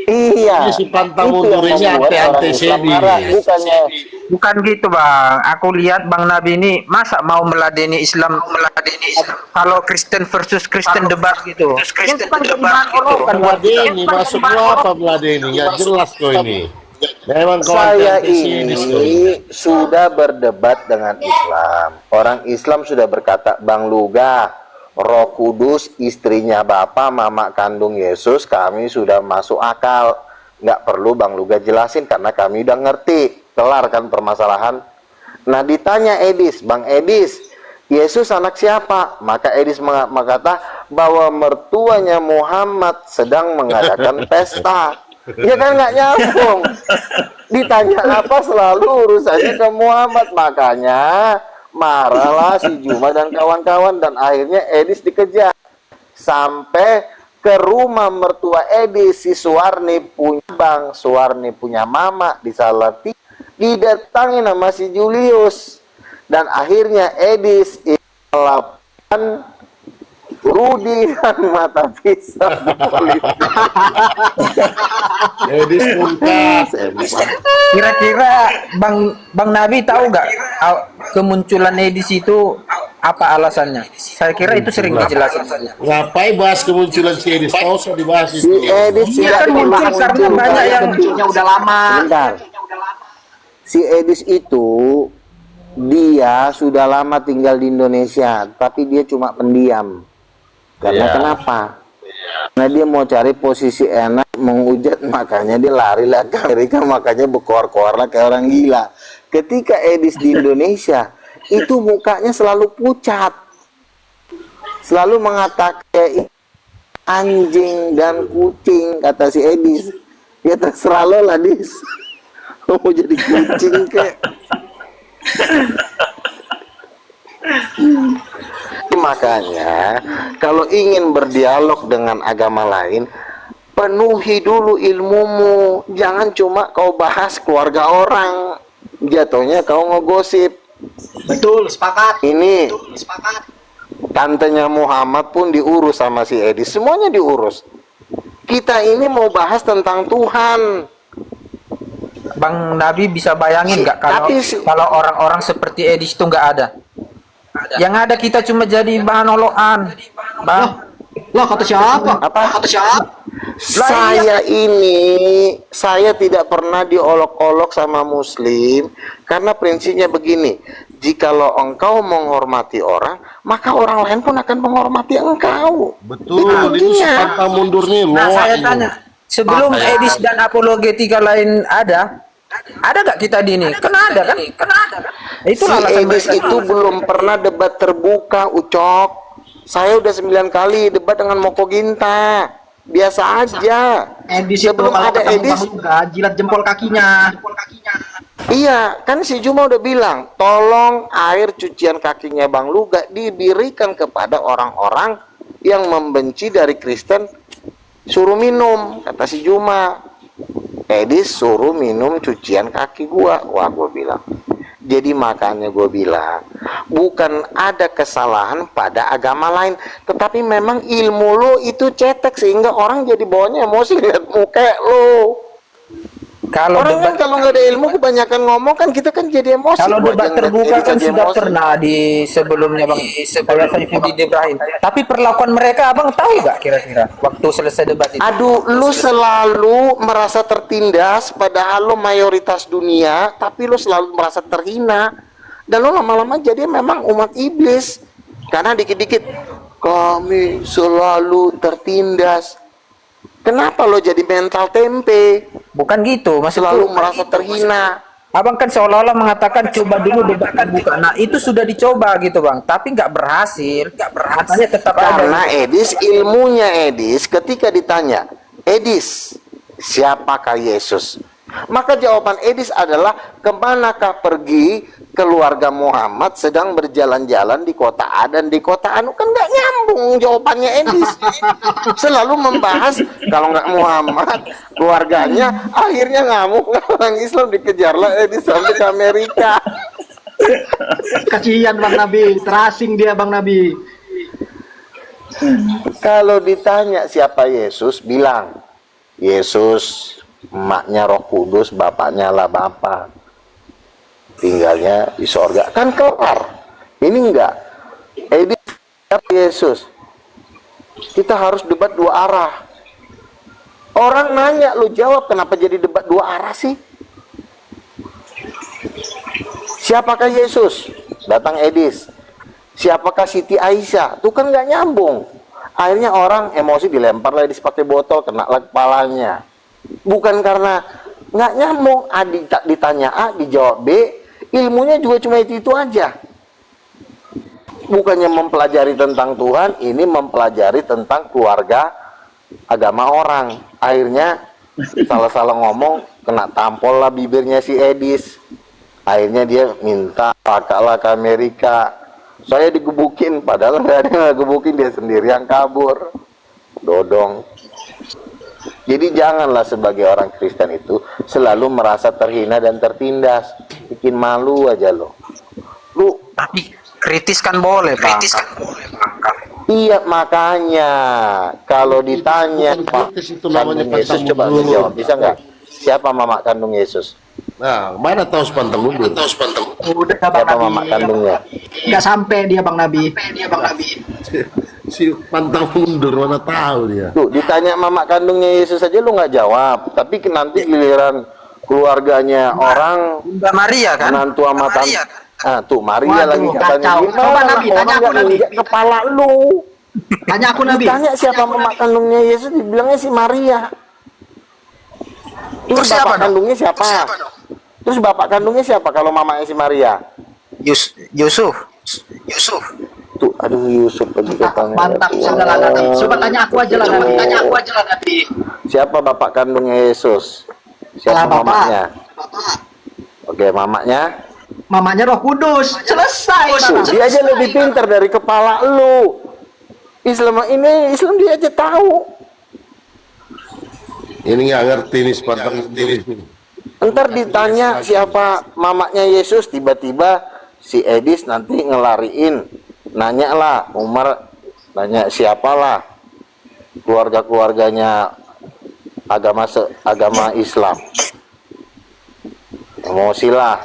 Iya. Ini si pantang Itu mundur yang ini membuat orang anti-anti Islam sini. marah, bukannya Bukan gitu bang. Aku lihat bang Nabi ini masa mau meladeni Islam. Kalau Kristen versus Kristen debat gitu. Kristen debat gitu. Meladeni, maksudnya apa meladeni? Nggak jelas kok ini. Memang kau saya anti-anti kau ini sudah berdebat dengan Islam. Orang Islam sudah berkata, Bang Luga, Roh Kudus, istrinya Bapak, mama kandung Yesus, kami sudah masuk akal. Nggak perlu Bang Luga jelasin karena kami udah ngerti. Kelar kan permasalahan. Nah ditanya Edis, Bang Edis, Yesus anak siapa? Maka Edis mengatakan bahwa mertuanya Muhammad sedang mengadakan pesta. Ya kan nggak nyambung. Ditanya apa selalu urusannya ke Muhammad. Makanya marahlah si Juma dan kawan-kawan, dan akhirnya Edis dikejar sampai ke rumah mertua Edis. Si Suwarni punya bang, Suwarni punya mama di Salati, didatangi nama si Julius, dan akhirnya Edis melakukan Rudi dan mata pisau. Edis pungkas. Kira-kira bang Nabi tahu nggak kemunculan Edis itu apa alasannya? Saya kira itu sering dijelasin saja. Ngapain bahas kemunculan si Edis? Tahu usah dibahas Si itu. Edis Kan muncul karena banyak yang Munculnya udah lama. Bentar. Si Edis itu dia sudah lama tinggal di Indonesia, tapi dia cuma pendiam. Karena kenapa? Nah dia mau cari posisi enak, menghujat, makanya dia lari lah ke Amerika, makanya berkoar-koar lah kayak orang gila. Ketika Edis di Indonesia, itu mukanya selalu pucat, selalu mengatakan anjing dan kucing, kata si Edis. Ya terserah lo lah Dis, lo mau jadi kucing kek. Makanya kalau ingin berdialog dengan agama lain, penuhi dulu ilmumu. Jangan cuma kau bahas keluarga orang, jatuhnya kau ngegosip. Betul, sepakat. Ini tantenya Muhammad pun diurus sama si Edis, semuanya diurus. Kita ini mau bahas tentang Tuhan. Bang Nabi bisa bayangin nggak kalau orang-orang seperti Edis itu nggak ada? Yang ada kita cuma jadi bahan olokan, bang. Lah kata siapa? Apa? Kata siapa? Saya tidak pernah diolok-olok sama Muslim, karena prinsipnya begini: jikalau engkau menghormati orang, maka orang lain pun akan menghormati engkau. Betul, ini sepantang mundur nih. Nah Loa saya ini. tanya, sebelum Edis dan apologetika lain ada nggak kita di ini? Kan ada kan? Itulah Si alasan Edis mereka. itu belum pernah debat terbuka, Ucok. Saya udah 9 kali debat dengan Moko Ginta. Biasa aja. Edis itu Sebelum kalau ada ketemu Edis, Bang Luga, jilat jempol kakinya. iya, kan si Juma udah bilang, tolong air cucian kakinya Bang Luga diberikan kepada orang-orang yang membenci dari Kristen, suruh minum, kata si Juma. Edis suruh minum cucian kaki gua. Wah, gua bilang. Jadi makanya gue bilang, bukan ada kesalahan pada agama lain, tetapi memang ilmu lo itu cetek sehingga orang jadi bawanya emosi lihat muka lo. Kalau Orang kan debat, kalau nggak ada ilmu kebanyakan ngomong kan kita kan jadi emosi. kalau Gua debat aja terbuka ngeliat kan jadi sudah emosi. pernah di sebelumnya bang, kayak Saifuddin Ibrahim. Tapi perlakuan mereka abang tahu nggak kira-kira waktu selesai debat itu? Aduh, lu selalu merasa tertindas padahal lo mayoritas dunia, tapi lo selalu merasa terhina. Dan lo lama-lama jadi memang umat iblis. Karena dikit-dikit kami selalu tertindas. Kenapa lo jadi mental tempe? Bukan gitu, maksudku Selalu merasa terhina. Abang kan seolah-olah mengatakan coba dulu debat terbuka. Nah, itu sudah dicoba gitu, Bang, tapi nggak berhasil. Katanya tetap ada. Karena Edis, ilmunya Edis, ketika ditanya, Edis, siapakah Yesus? Maka jawaban Edis adalah, kemanakah pergi keluarga Muhammad sedang berjalan-jalan di kota A dan di kota Anu? Kan nggak nyambung jawabannya Edis. Selalu membahas kalau nggak Muhammad, keluarganya, akhirnya ngamuk, orang Islam dikejarlah Edis sampai ke Amerika. Kasihan Bang Nabi, terasing dia Bang Nabi. Kalau ditanya siapa Yesus, bilang Yesus, emaknya Roh Kudus, bapaknya lah Bapa, tinggalnya di sorga, kan kelar. Ini enggak. Edis, siapa Yesus? Kita harus debat dua arah. Orang nanya, lu jawab, kenapa jadi debat dua arah sih? Siapakah Yesus? Datang Edis. Siapakah Siti Aisyah? Itu kan nggak nyambung. Akhirnya orang emosi, dilempar lah Edis pakai botol, kena lah kepalanya. Bukan karena nggak nyambung. A ditanya A, dijawab B, ilmunya juga cuma itu aja. Bukannya mempelajari tentang Tuhan, ini mempelajari tentang keluarga agama orang. Akhirnya salah-salah ngomong, kena tampol lah bibirnya si Edis. Akhirnya dia minta pakaklah ke Amerika. Saya digebukin, padahal nggak ada yang ngegebukin, dia sendiri yang kabur. Dodong. Jadi janganlah sebagai orang Kristen itu selalu merasa terhina dan tertindas. Bikin malu aja lo. Lu Tapi kritis kan boleh, Bang. iya, makanya kalau ditanya Pak Kritis itu namanya kandung Yesus, pantang coba mundur. dijawab, bisa nggak? Siapa mama kandung Yesus? Nah, mana tahu pantang mundur? Udah Bang Siapa mama Nabi. kandungnya? Nggak sampai dia Bang Nabi. Si pantang mundur mana tahu dia. Tuh, ditanya mama kandungnya Yesus aja lu nggak jawab. Tapi nanti giliran keluarganya orang, Bunda Maria kan? menantu sama tante. Ah, tuh Maria Waduh, lagi katanya. kacau. Gimana Coba Nabi, orang tanya aku, nggak Nabi. nginjak kepala lu? Tanya aku Nabi. Ditanya siapa mama kandungnya Yesus, dibilangnya si Maria. Terus siapa bapak dong? kandungnya siapa? Terus bapak kandungnya siapa kalau mamanya si Maria? Yusuf. Tuh, aduh Yusuf lagi katanya. Mantap saudara Nabi. Coba tanya aku aja lah Nabi. Tanya aku aja lah Nabi. Siapa bapak kandungnya Yesus? Lah, Siapa bapak. mamanya? Oke, mamanya. Mamanya Roh Kudus. Selesai. Bang. Dia aja lebih pintar dari kepala lu. Islam dia aja tahu. Ini nggak ngerti nih pantang mundur ini. Ntar ditanya siapa mamanya Yesus, tiba-tiba si Edis nanti ngelariin, nanya lah Umar, nanya siapalah keluarganya agama Islam. Emosi lah,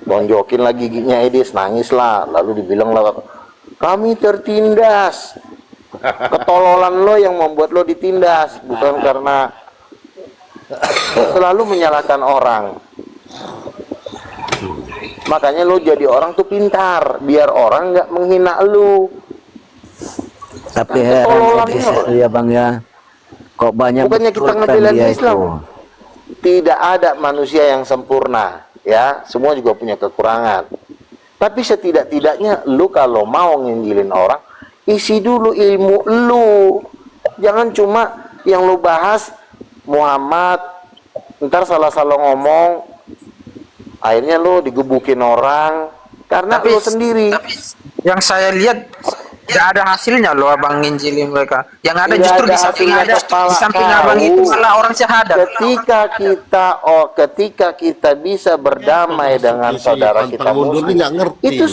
bonjokin lagi giginya Edis, nangis lah, lalu dibilang lah, kami tertindas. Ketololan lo yang membuat lo ditindas, bukan karena selalu menyalahkan orang. Makanya lo jadi orang tuh pintar, biar orang nggak menghina lu. Tapi heran ya Bang ya, kok banyak Bukannya kita betulkan ngebelain dia Islam. itu. Tidak ada manusia yang sempurna, ya. Semua juga punya kekurangan. Tapi setidak-tidaknya lu kalau mau nginjilin orang, isi dulu ilmu lu. Jangan cuma yang lu bahas Muhammad, ntar salah-salah ngomong, akhirnya lu digebukin orang karena lu sendiri. Tapi yang saya lihat tidak ada hasilnya loh abang nginjilin mereka. Yang ada Tidak justru ada di samping hasilnya, kepala di samping kau. abang itu malah orang syahadat. Ketika kita bisa berdamai dengan saudara kita Pantang mundur ini Muslim, nggak ngerti. itu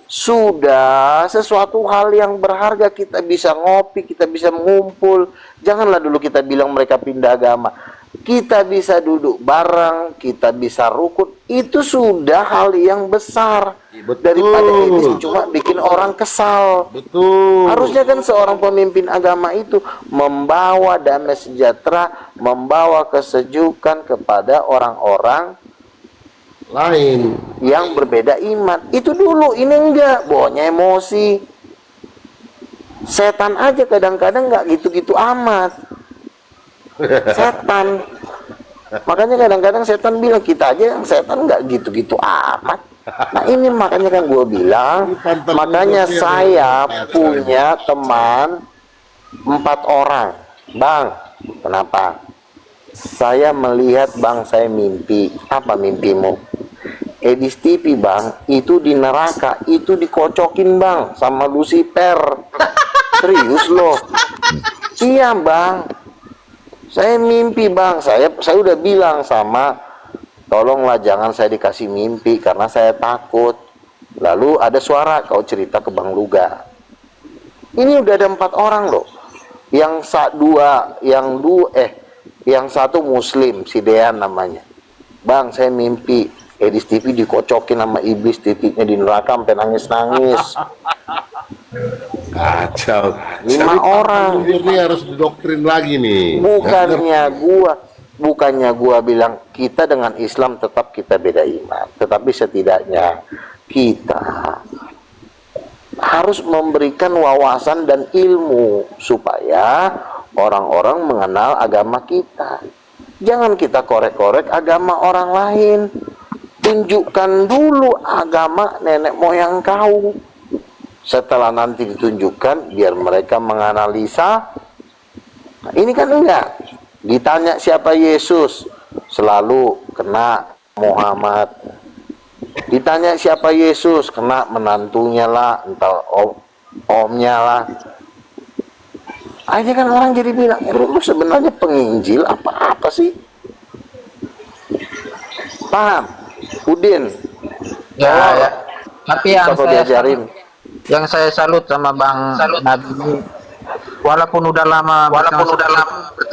sudah sesuatu hal yang berharga. Kita bisa ngopi, kita bisa mengumpul. Janganlah dulu kita bilang mereka pindah agama. Kita bisa duduk bareng, kita bisa rukun. Itu sudah hal yang besar. Betul. Daripada ini cuma bikin orang kesal. Betul. Harusnya kan seorang pemimpin agama itu membawa damai sejahtera, membawa kesejukan kepada orang-orang Lain. yang berbeda iman. Itu dulu, ini enggak, bawanya emosi. Setan aja kadang-kadang enggak gitu-gitu amat. Setan. Makanya kadang-kadang setan bilang, kita aja yang setan nggak gitu-gitu amat. Nah ini makanya kan gue bilang, makanya saya punya teman 4 orang. Bang, kenapa? Saya melihat bang, saya mimpi. Apa mimpimu? Edis TV bang, itu di neraka, itu dikocokin bang sama Lucifer. Serius loh. Iya bang, saya mimpi bang, saya udah bilang sama, tolonglah jangan saya dikasih mimpi karena saya takut. Lalu ada suara, kau cerita ke Bang Luga. Ini udah ada 4 orang loh. Yang satu Muslim, si Dean namanya. Bang, saya mimpi Edis TV dikocokin sama iblis, titiknya di neraka sampai nangis-nangis. Kacau. 5 orang. Ini harus didoktrin lagi nih. Bukannya gua bilang kita dengan Islam tetap kita beda iman, tetapi setidaknya kita harus memberikan wawasan dan ilmu supaya orang-orang mengenal agama kita. Jangan kita korek-korek agama orang lain. Tunjukkan dulu agama nenek moyang kau. Setelah nanti ditunjukkan, biar mereka menganalisa. Nah, ini kan enggak. Ditanya siapa Yesus, selalu kena Muhammad. Ditanya siapa Yesus, kena menantunya lah, entah omnya lah. Akhirnya kan orang jadi bilang, lu sebenarnya penginjil apa sih? Paham? Udin. Ya. Tapi yang saya salut sama Bang Nabi ini, walaupun udah lama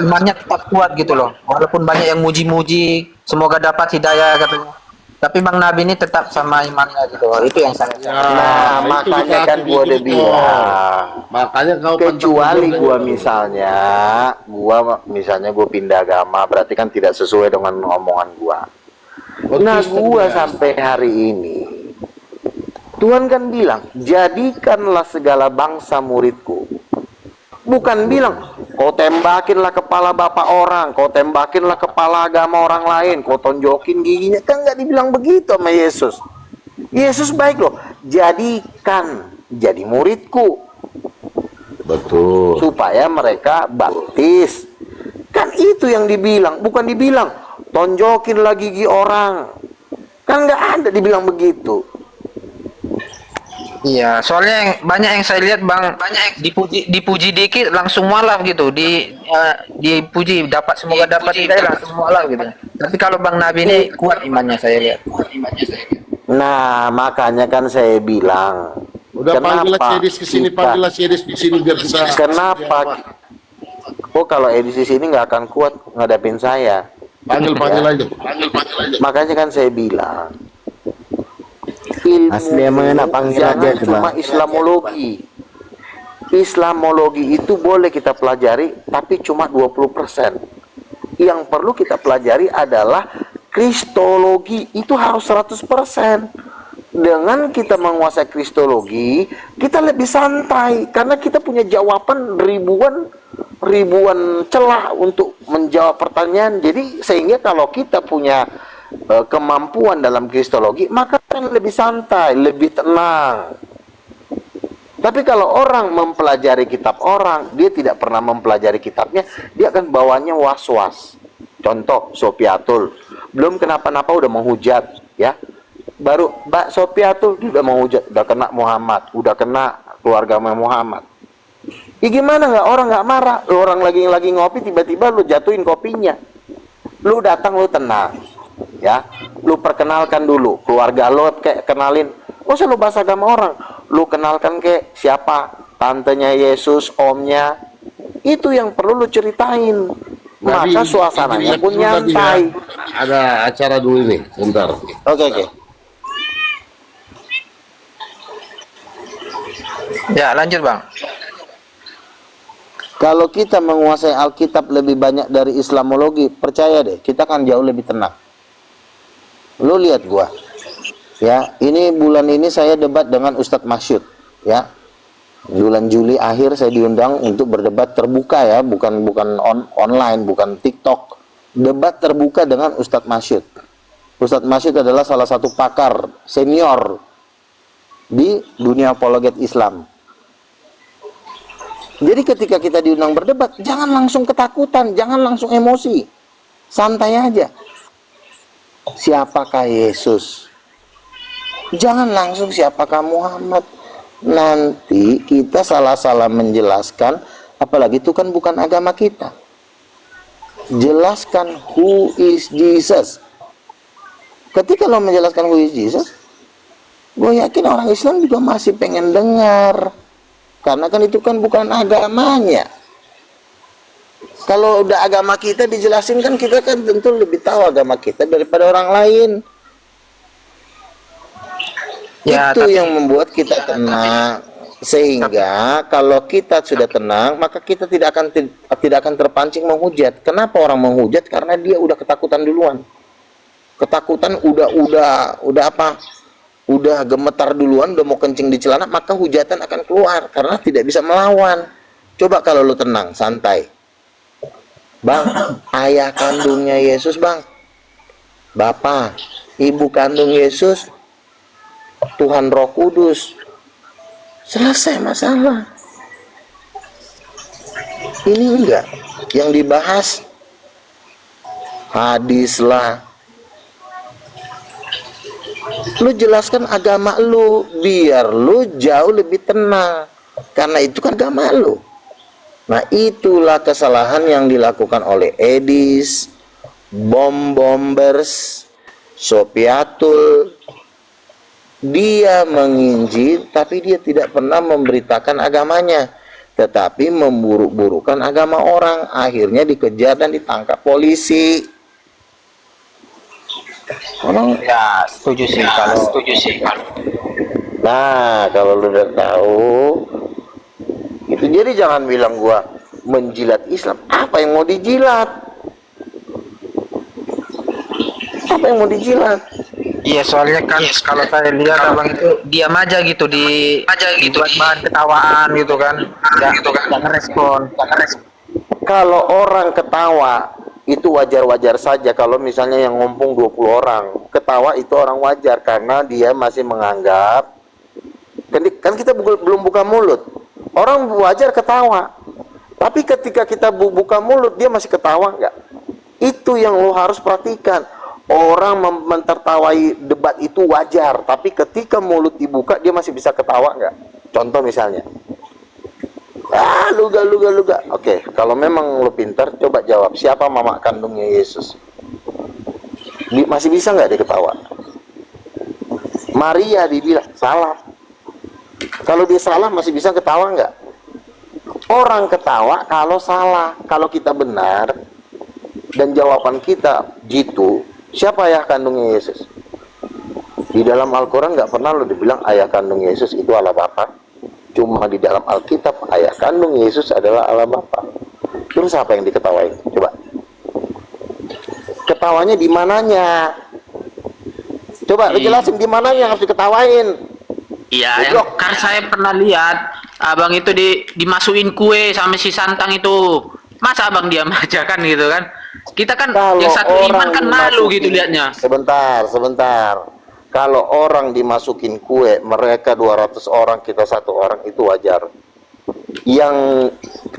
imannya tetap kuat gitu loh. Walaupun banyak yang muji-muji, semoga dapat hidayah katanya. Tapi Bang Nabi ini tetap sama imannya gitu. Itu yang saya salut. Nah, makanya kan gua udah bilang. Makanya kau kecuali gua misalnya gua pindah agama, berarti kan tidak sesuai dengan omongan gua. Nah, gua sampai hari ini Tuhan kan bilang, jadikanlah segala bangsa muridku. Bukan bilang, kau tembakinlah kepala bapak orang, kau tembakinlah kepala agama orang lain, kau tonjokin giginya. Kan nggak dibilang begitu sama Yesus. Yesus baik loh, jadikan jadi muridku. Betul. Supaya mereka baptis. Kan itu yang dibilang, bukan dibilang tonjokinlah gigi orang. Kan nggak ada dibilang begitu. Iya, soalnya banyak yang saya lihat Bang, dipuji dikit langsung malah gitu, dipuji semoga dapat hidayah langsung malah gitu. Tapi kalau Bang Nabi ini kuat imannya saya lihat. Nah, makanya kan saya bilang, udah panggil Edis ke sini, panggil Edis di sini biar bisa. Kenapa? Oh, kalau Edis di sini nggak akan kuat ngadapin saya. Panggil aja. Makanya kan saya bilang, ilmu Asli emang enak panggil aja cuma Islamologi. Islamologi itu boleh kita pelajari, tapi cuma 20%. Yang perlu kita pelajari adalah Kristologi, itu harus 100%. Dengan kita menguasai Kristologi, kita lebih santai karena kita punya jawaban ribuan celah untuk menjawab pertanyaan. Jadi sehingga kalau kita punya kemampuan dalam Kristologi, maka kan lebih santai, lebih tenang. Tapi kalau orang mempelajari kitab orang, dia tidak pernah mempelajari kitabnya, dia akan bawanya was-was. Contoh Sofiatul, belum kenapa-napa udah menghujat, ya. Baru Mbak Sofiatul dia udah menghujat, udah kena Muhammad, udah kena keluarga Muhammad. Ya gimana nggak orang nggak marah? Orang lagi ngopi, tiba-tiba lu jatuhin kopinya. Lu datang, lu tenang, ya. Lu perkenalkan dulu keluarga lu, kayak kenalin. Gak usah lu bahas agama orang, lu kenalkan kayak siapa tantenya Yesus, omnya. Itu yang perlu lu ceritain. Maka suasananya pun nyantai. Ada acara dulu nih, bentar. Oke. Ya, lanjut Bang. Kalau kita menguasai Alkitab lebih banyak dari Islamologi, percaya deh, kita kan jauh lebih tenang. Lu lihat gua. Ya, ini bulan ini saya debat dengan Ustadz Masyud, ya. Bulan Juli akhir saya diundang untuk berdebat terbuka ya, bukan online, bukan TikTok. debat terbuka dengan Ustadz Masyid. Ustadz Masyid adalah salah satu pakar senior di dunia apologet Islam. Jadi ketika kita diundang berdebat, jangan langsung ketakutan, jangan langsung emosi. Santai aja. Siapakah Yesus? Jangan langsung siapakah Muhammad. Nanti kita salah-salah menjelaskan, apalagi itu kan bukan agama kita. Jelaskan who is Jesus. Ketika lo menjelaskan who is Jesus, gue yakin orang Islam juga masih pengen dengar. Karena kan itu kan bukan agamanya. Kalau udah agama kita dijelasin kan kita kan tentu lebih tahu agama kita daripada orang lain. Ya, itu yang membuat kita tenang. Sehingga kalau kita sudah tenang, maka kita tidak akan terpancing menghujat. Kenapa orang menghujat? Karena dia udah ketakutan duluan. Ketakutan udah apa? Udah gemetar duluan, udah mau kencing di celana, maka hujatan akan keluar karena tidak bisa melawan. Coba kalau lu tenang, santai. Bang, ayah kandungnya Yesus, Bang. Bapak, ibu kandung Yesus, Tuhan Roh Kudus. Selesai masalah. Ini enggak. Yang dibahas hadis lah. Lu jelaskan agama lu biar lu jauh lebih tenang. Karena itu kan agama lu. Nah, itulah kesalahan yang dilakukan oleh Edis, bombers, Sopiatul. Dia menginjil, tapi dia tidak pernah memberitakan agamanya, tetapi memburuk-burukan agama orang. Akhirnya dikejar dan ditangkap polisi. Orang Ya, setuju sih kalau. Nah, kalau lu udah tahu itu, jadi jangan bilang gua menjilat Islam. Apa yang mau dijilat? Apa yang mau dijilat? Iya, soalnya kan kalau saya lihat abang itu diam aja gitu buat bahan ketawaan gitu kan. Nggak ngerespon. Kalau orang ketawa itu wajar-wajar saja. Kalau misalnya yang ngumpul 20 orang ketawa, itu orang wajar karena dia masih menganggap kan kita belum buka mulut. Orang wajar ketawa. Tapi ketika kita buka mulut, dia masih ketawa nggak? Itu yang lo harus perhatikan. Orang mentertawai debat itu wajar, tapi ketika mulut dibuka, dia masih bisa ketawa nggak? Contoh misalnya, luga. Oke, kalau memang lo pintar, coba jawab, siapa mama kandungnya Yesus? Masih bisa nggak dia ketawa? Maria dibilang salah. Kalau dia salah, masih bisa ketawa nggak? Orang ketawa kalau salah. Kalau kita benar dan jawaban kita gitu, siapa ayah kandungnya Yesus? Di dalam Al-Quran nggak pernah lo dibilang ayah kandung Yesus itu Allah Bapa. Cuma di dalam Alkitab ayah kandung Yesus adalah Allah Bapa. Terus apa yang diketawain? Coba. Ketawanya di mananya? Coba lo jelasin di mananya harus diketawain. Iya, kan saya pernah lihat abang itu dimasukin kue sama si Santang itu. Masa abang diam aja kan gitu kan? Kita kan Kalau yang satu iman kan malu gitu liatnya. Sebentar. Kalau orang dimasukin kue, mereka 200 orang, kita 1 orang, itu wajar.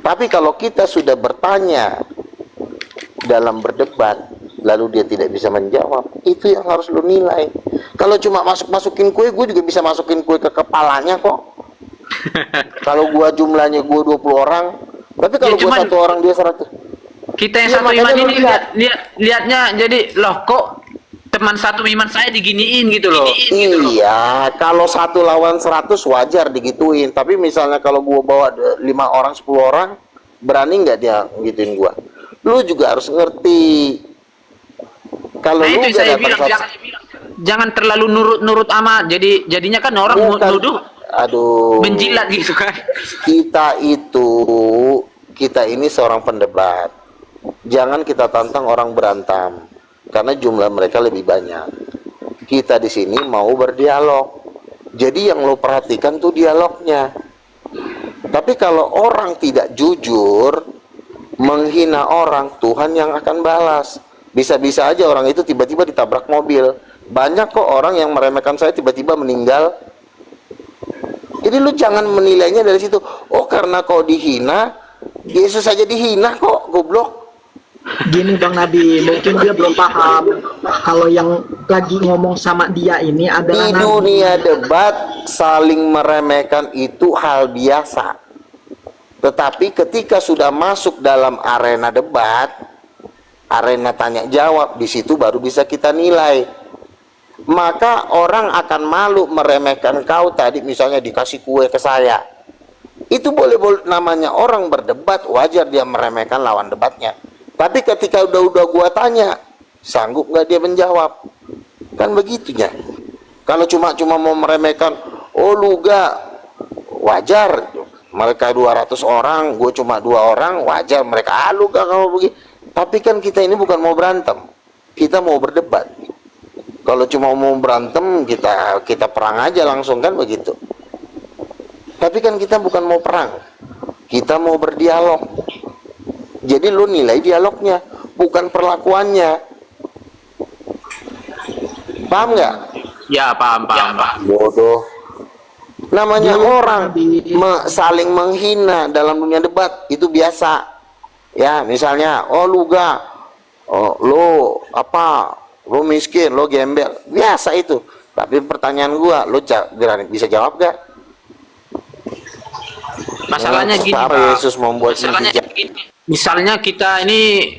Tapi kalau kita sudah bertanya dalam berdebat, lalu dia tidak bisa menjawab, itu yang harus lu nilai. Kalau cuma masukin kue, gue juga bisa masukin kue ke kepalanya kok. Kalau gua jumlahnya 20 orang, tapi kalau gua 1 orang dia 100. Kita yang satu iman ini lihatnya jadi loh, kok teman satu iman saya diginiin gitu loh. Iya, kalau 1 lawan 100 wajar digituin. Tapi misalnya kalau gua bawa 5 orang, 10 orang, berani nggak dia gituin gua? Lu juga harus ngerti. Kalau lu itu saya bilang, jangan terlalu nurut amat. Jadinya kan orang nuduh menjilat gitu kan. Kita ini seorang pendebat. Jangan kita tantang orang berantam, karena jumlah mereka lebih banyak. Kita di sini mau berdialog. Jadi yang lo perhatikan tuh dialognya. Tapi kalau orang tidak jujur, menghina orang, Tuhan yang akan balas. Bisa-bisa aja orang itu tiba-tiba ditabrak mobil. Banyak kok orang yang meremehkan saya tiba-tiba meninggal. Jadi lu jangan menilainya dari situ. Oh, karena kau dihina, Yesus saja dihina kok, goblok. Gini Bang Nabi, mungkin dia belum paham kalau yang lagi ngomong sama dia ini adalah Di dunia debat saling meremehkan itu hal biasa. Tetapi ketika sudah masuk dalam arena debat, arena tanya jawab, di situ baru bisa kita nilai. Maka orang akan malu meremehkan kau tadi, misalnya dikasih kue ke saya. Itu boleh namanya orang berdebat, wajar dia meremehkan lawan debatnya. Tapi ketika udah gua tanya, sanggup nggak dia menjawab? Kan begitunya. Kalau cuma mau meremehkan, oh lu gak, wajar. Mereka 200 orang, gue cuma 2 orang, wajar. Mereka lu gak kamu begini. Tapi kan kita ini bukan mau berantem, kita mau berdebat. Kalau cuma mau berantem, kita perang aja langsung, kan begitu. Tapi kan kita bukan mau perang, kita mau berdialog. Jadi lu nilai dialognya, bukan perlakuannya. Paham nggak? Ya, paham. Bodoh. Namanya orang saling menghina dalam dunia debat itu biasa. Ya, misalnya, oh lu gak, oh lu apa, lu miskin, lu gembel, biasa itu. Tapi pertanyaan gua, lu bisa jawab gak? Masalahnya gini, Pak. Yesus membuat misalnya kita ini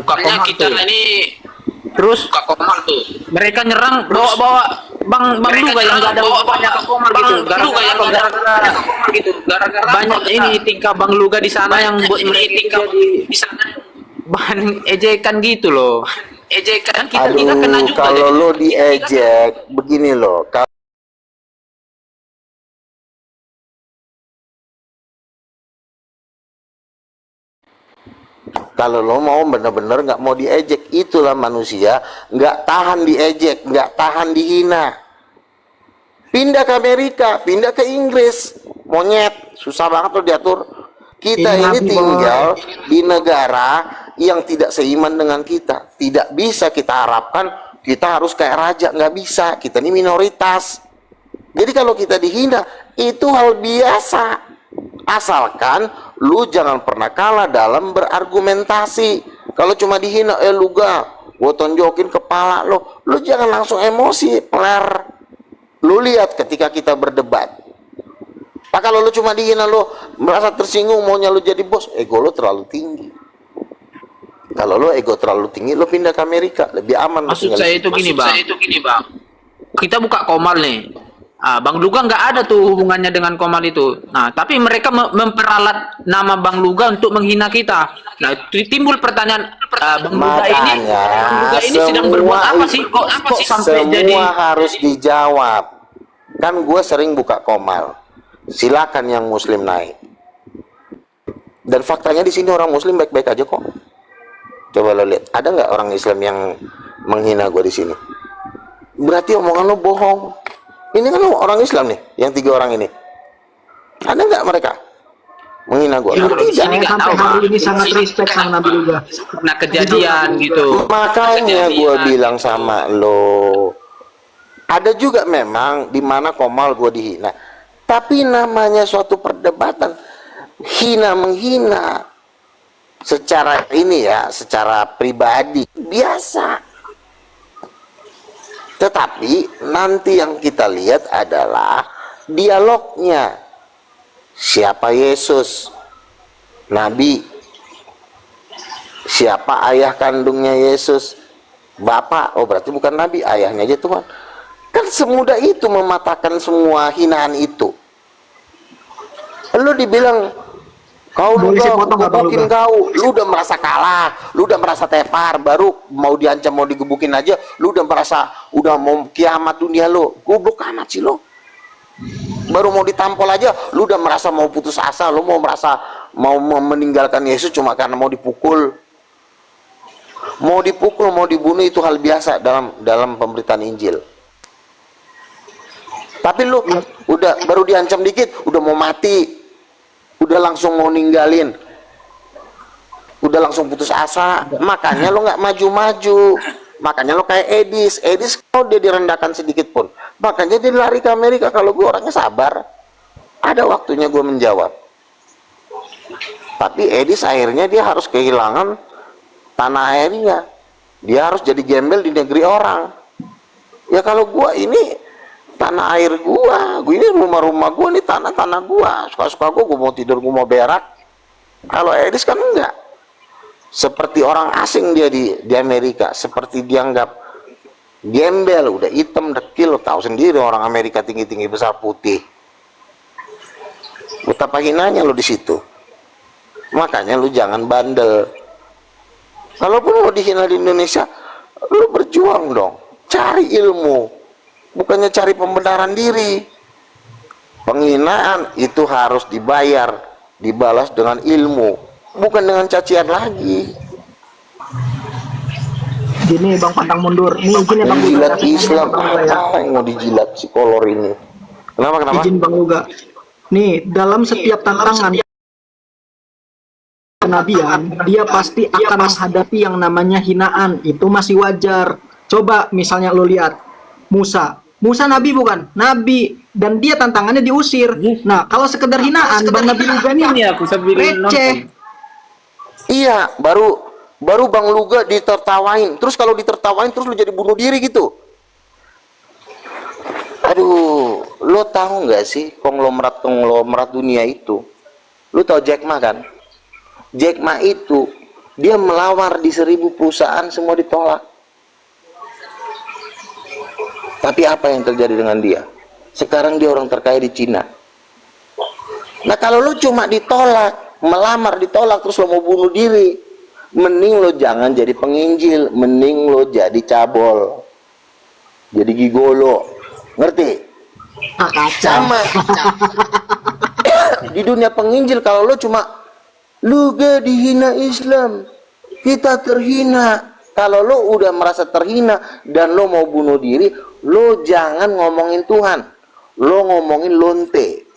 buka komal tuh. Terus buka komal tuh. Mereka nyerang bawa Bang Luga yang enggak ada banyak komal gitu. Gara-gara banyak ini tingkah Bang Luga di sana yang buat mereka di sana bahan ejekan gitu loh. Ejekan kita kena juga. Kalau lo diejek begini loh. Kalau lo mau bener-bener nggak mau diejek, itulah manusia nggak tahan diejek, nggak tahan dihina. Pindah ke Amerika, pindah ke Inggris, monyet, susah banget lo diatur. Kita ini tinggal di negara yang tidak seiman dengan kita. Tidak bisa kita harapkan kita harus kayak raja, nggak bisa. Kita ini minoritas. Jadi kalau kita dihina, itu hal biasa. Asalkan lu jangan pernah kalah dalam berargumentasi. Kalau cuma dihina, lu gak, gua tonjokin kepala lo, lu jangan langsung emosi, peler. Lu lihat ketika kita berdebat. Nah, kalau lu cuma dihina, lu merasa tersinggung, maunya lu jadi bos, ego lu terlalu tinggi. Kalau lu ego terlalu tinggi, lu pindah ke Amerika, lebih aman. Maksud saya itu gini, Bang. Kita buka komal nih. Bang Luga nggak ada tuh hubungannya dengan komal itu. Nah, tapi mereka memperalat nama Bang Luga untuk menghina kita. Nah, timbul pertanyaan, Bang Luga ini sedang berbuat apa sih? Kok sampai jadi? Semua harus dijawab. Kan gue sering buka komal. Silakan yang Muslim naik. Dan faktanya di sini orang Muslim baik-baik aja kok. Coba lo lihat, ada nggak orang Islam yang menghina gue di sini? Berarti omongan lo bohong. Ini kan orang Islam nih, yang 3 orang ini. Ada nggak mereka menghina gue? Saya sampai hari ini sangat respect sama Nabi Luga. Nah, kejadian gitu. Makanya gue bilang sama lo, ada juga memang di mana komal gue dihina. Tapi namanya suatu perdebatan, hina menghina secara ini ya, secara pribadi biasa. Tetapi nanti yang kita lihat adalah dialognya. Siapa Yesus? Nabi. Siapa ayah kandungnya Yesus? Bapak. Oh, berarti bukan Nabi, ayahnya aja Tuhan. Kan semudah itu mematahkan semua hinaan itu. Lu dibilang, kau gebukin kau, lu udah merasa kalah, lu udah merasa tepar, baru mau diancam, mau digebukin aja, lu udah merasa udah mau kiamat dunia lu. Goblok amat sih lu. Baru mau ditampol aja, lu udah merasa mau putus asa, lu mau merasa mau meninggalkan Yesus cuma karena mau dipukul. Mau dipukul, mau dibunuh itu hal biasa dalam pemberitaan Injil. Tapi lu udah baru diancam dikit, udah mau mati. Udah langsung mau ninggalin. udah langsung putus asa, makanya lo nggak maju-maju, makanya lo kayak Edis kalau dia direndahkan sedikit pun, makanya dia lari ke Amerika. Kalau gue orangnya sabar, ada waktunya gue menjawab. Tapi Edis akhirnya dia harus kehilangan tanah airnya, dia harus jadi gembel di negeri orang. Ya kalau gue ini tanah air gue ini rumah-rumah gue, nih tanah-tanah gue, suka-suka gue mau tidur, gue mau berak. Kalau Edis kan enggak, seperti orang asing dia di Amerika, seperti dianggap gembel, udah hitam dekil. Lo tahu sendiri orang Amerika tinggi-tinggi besar putih, betapa hinanya lo di situ. Makanya lo jangan bandel. Kalaupun lo dihina di Indonesia, lo berjuang dong, cari ilmu, bukannya cari pembenaran diri. Penghinaan itu harus dibayar, dibalas dengan ilmu, bukan dengan cacian lagi. Gini Bang, pantang mundur. Nih izin ya Bang. Jilat Islam, apa yang mau dijilat si kolor ini? Kenapa? Izin Bang Luga. Nih, dalam setiap tantangan kenabian, dia pasti akan menghadapi yang namanya hinaan. Itu masih wajar. Coba misalnya lo lihat Musa Nabi bukan? Nabi. Dan dia tantangannya diusir. Nah, kalau sekedar hinaan, Bang Nabi Luga ini receh. Iya, baru Bang Luga ditertawain. Terus kalau ditertawain terus lu jadi bunuh diri gitu. Aduh, lo tahu nggak sih konglomerat dunia itu? Lu tahu Jack Ma kan? Jack Ma itu dia melamar di 1000 perusahaan, semua ditolak. Tapi apa yang terjadi dengan dia? Sekarang dia orang terkaya di Cina. Nah kalau lu cuma ditolak, melamar ditolak, terus lo mau bunuh diri, mending lo jangan jadi penginjil, mending lo jadi cabol, jadi gigolo, ngerti? Sama di dunia penginjil, kalau lo cuma lu gak dihina Islam, kita terhina. Kalau lo udah merasa terhina dan lo mau bunuh diri, lo jangan ngomongin Tuhan, lo ngomongin lonte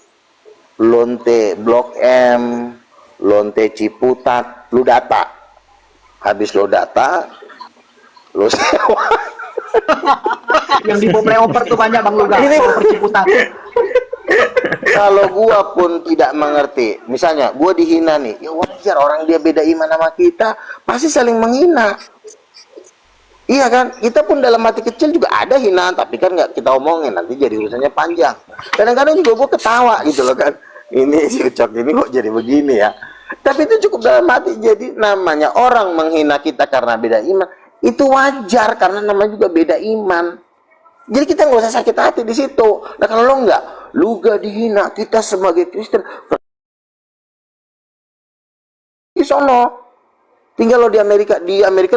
Blok M, lonte Ciputat, lu data. Habis lo data, lo sewa. Yang di flyover tuh banyak Bang Luga. Ini Ciputat. Kalau gua pun tidak mengerti, misalnya gua dihina nih, ya wajar, orang dia beda iman sama kita, pasti saling menghina. Iya kan? Kita pun dalam hati kecil juga ada hinaan, tapi kan nggak kita omongin, nanti jadi urusannya panjang. Kadang-kadang juga gua ketawa gitu loh kan. Ini si Ucok ini kok jadi begini ya. Tapi itu cukup dalam hati. Jadi namanya orang menghina kita karena beda iman, itu wajar karena namanya juga beda iman. Jadi kita nggak usah sakit hati di situ. Nah kalau lo nggak, lu gak dihina, kita sebagai Kristen di sono. Tinggal lo di Amerika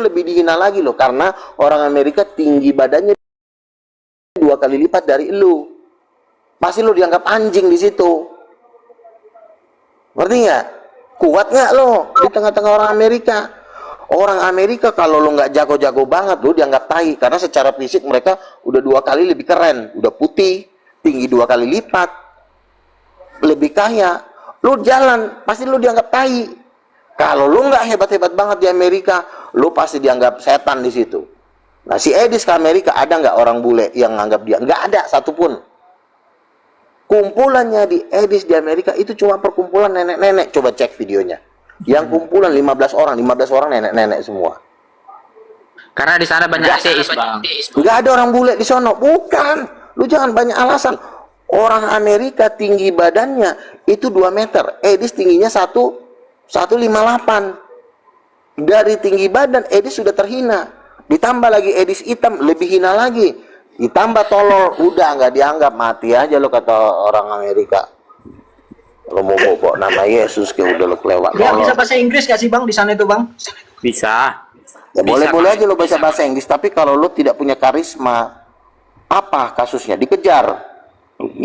lebih dihina lagi lo, karena orang Amerika tinggi badannya 2 kali lipat dari lu. Pasti lo dianggap anjing di situ. Ngerti nggak? Kuat nggak lo di tengah-tengah orang Amerika? Orang Amerika kalau lo nggak jago-jago banget, lo dianggap tai, karena secara fisik mereka udah 2 kali lebih keren, udah putih, tinggi 2 kali lipat, lebih kaya. Lo jalan pasti lo dianggap tai. Kalau lo nggak hebat-hebat banget di Amerika, lo pasti dianggap setan di situ. Nah si Edis ke Amerika, ada nggak orang bule yang nganggap dia? Nggak ada satupun. Kumpulannya di Edis di Amerika itu cuma perkumpulan nenek-nenek. Coba cek videonya. Yang kumpulan 15 orang nenek-nenek semua. Karena di sana banyak ateis, Bang. Nggak ada orang bule di sono. Bukan. Lu jangan banyak alasan. Orang Amerika tinggi badannya itu 2 meter. Edis tingginya 158. Dari tinggi badan Edis sudah terhina. Ditambah lagi Edis hitam, lebih hina lagi. Ditambah tolol, udah nggak dianggap, mati aja lo kata orang Amerika. Lo mau bawa nama Yesus kayak udah lo kelewat. Ya bisa bahasa Inggris gak sih Bang di sana itu Bang? Bisa. Ya boleh-boleh aja lo baca bahasa Inggris, tapi kalau lo tidak punya karisma, apa kasusnya? Dikejar,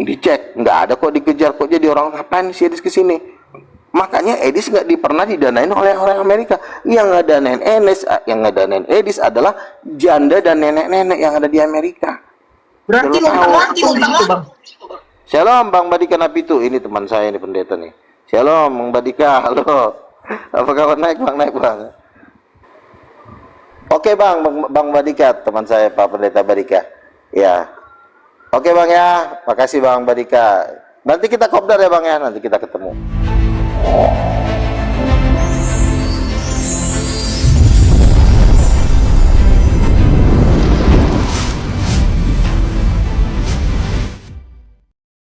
dicek, nggak ada kok dikejar, kok jadi orang ngapain si Edis kesini? Makanya Edis nggak pernah didanain oleh orang Amerika. Yang ngedanain Edis adalah janda dan nenek-nenek yang ada di Amerika. Berarti lo Bang. Shalom Bang Badika Nabitu, ini teman saya ini pendeta nih. Shalom Bang Badika, halo. Apa kabar? Naik bang, naik bang. Oke bang Badika, teman saya Pak Pendeta Badika. Ya. Oke bang ya, makasih bang Badika. Nanti kita kopdar ya bang ya, nanti kita ketemu.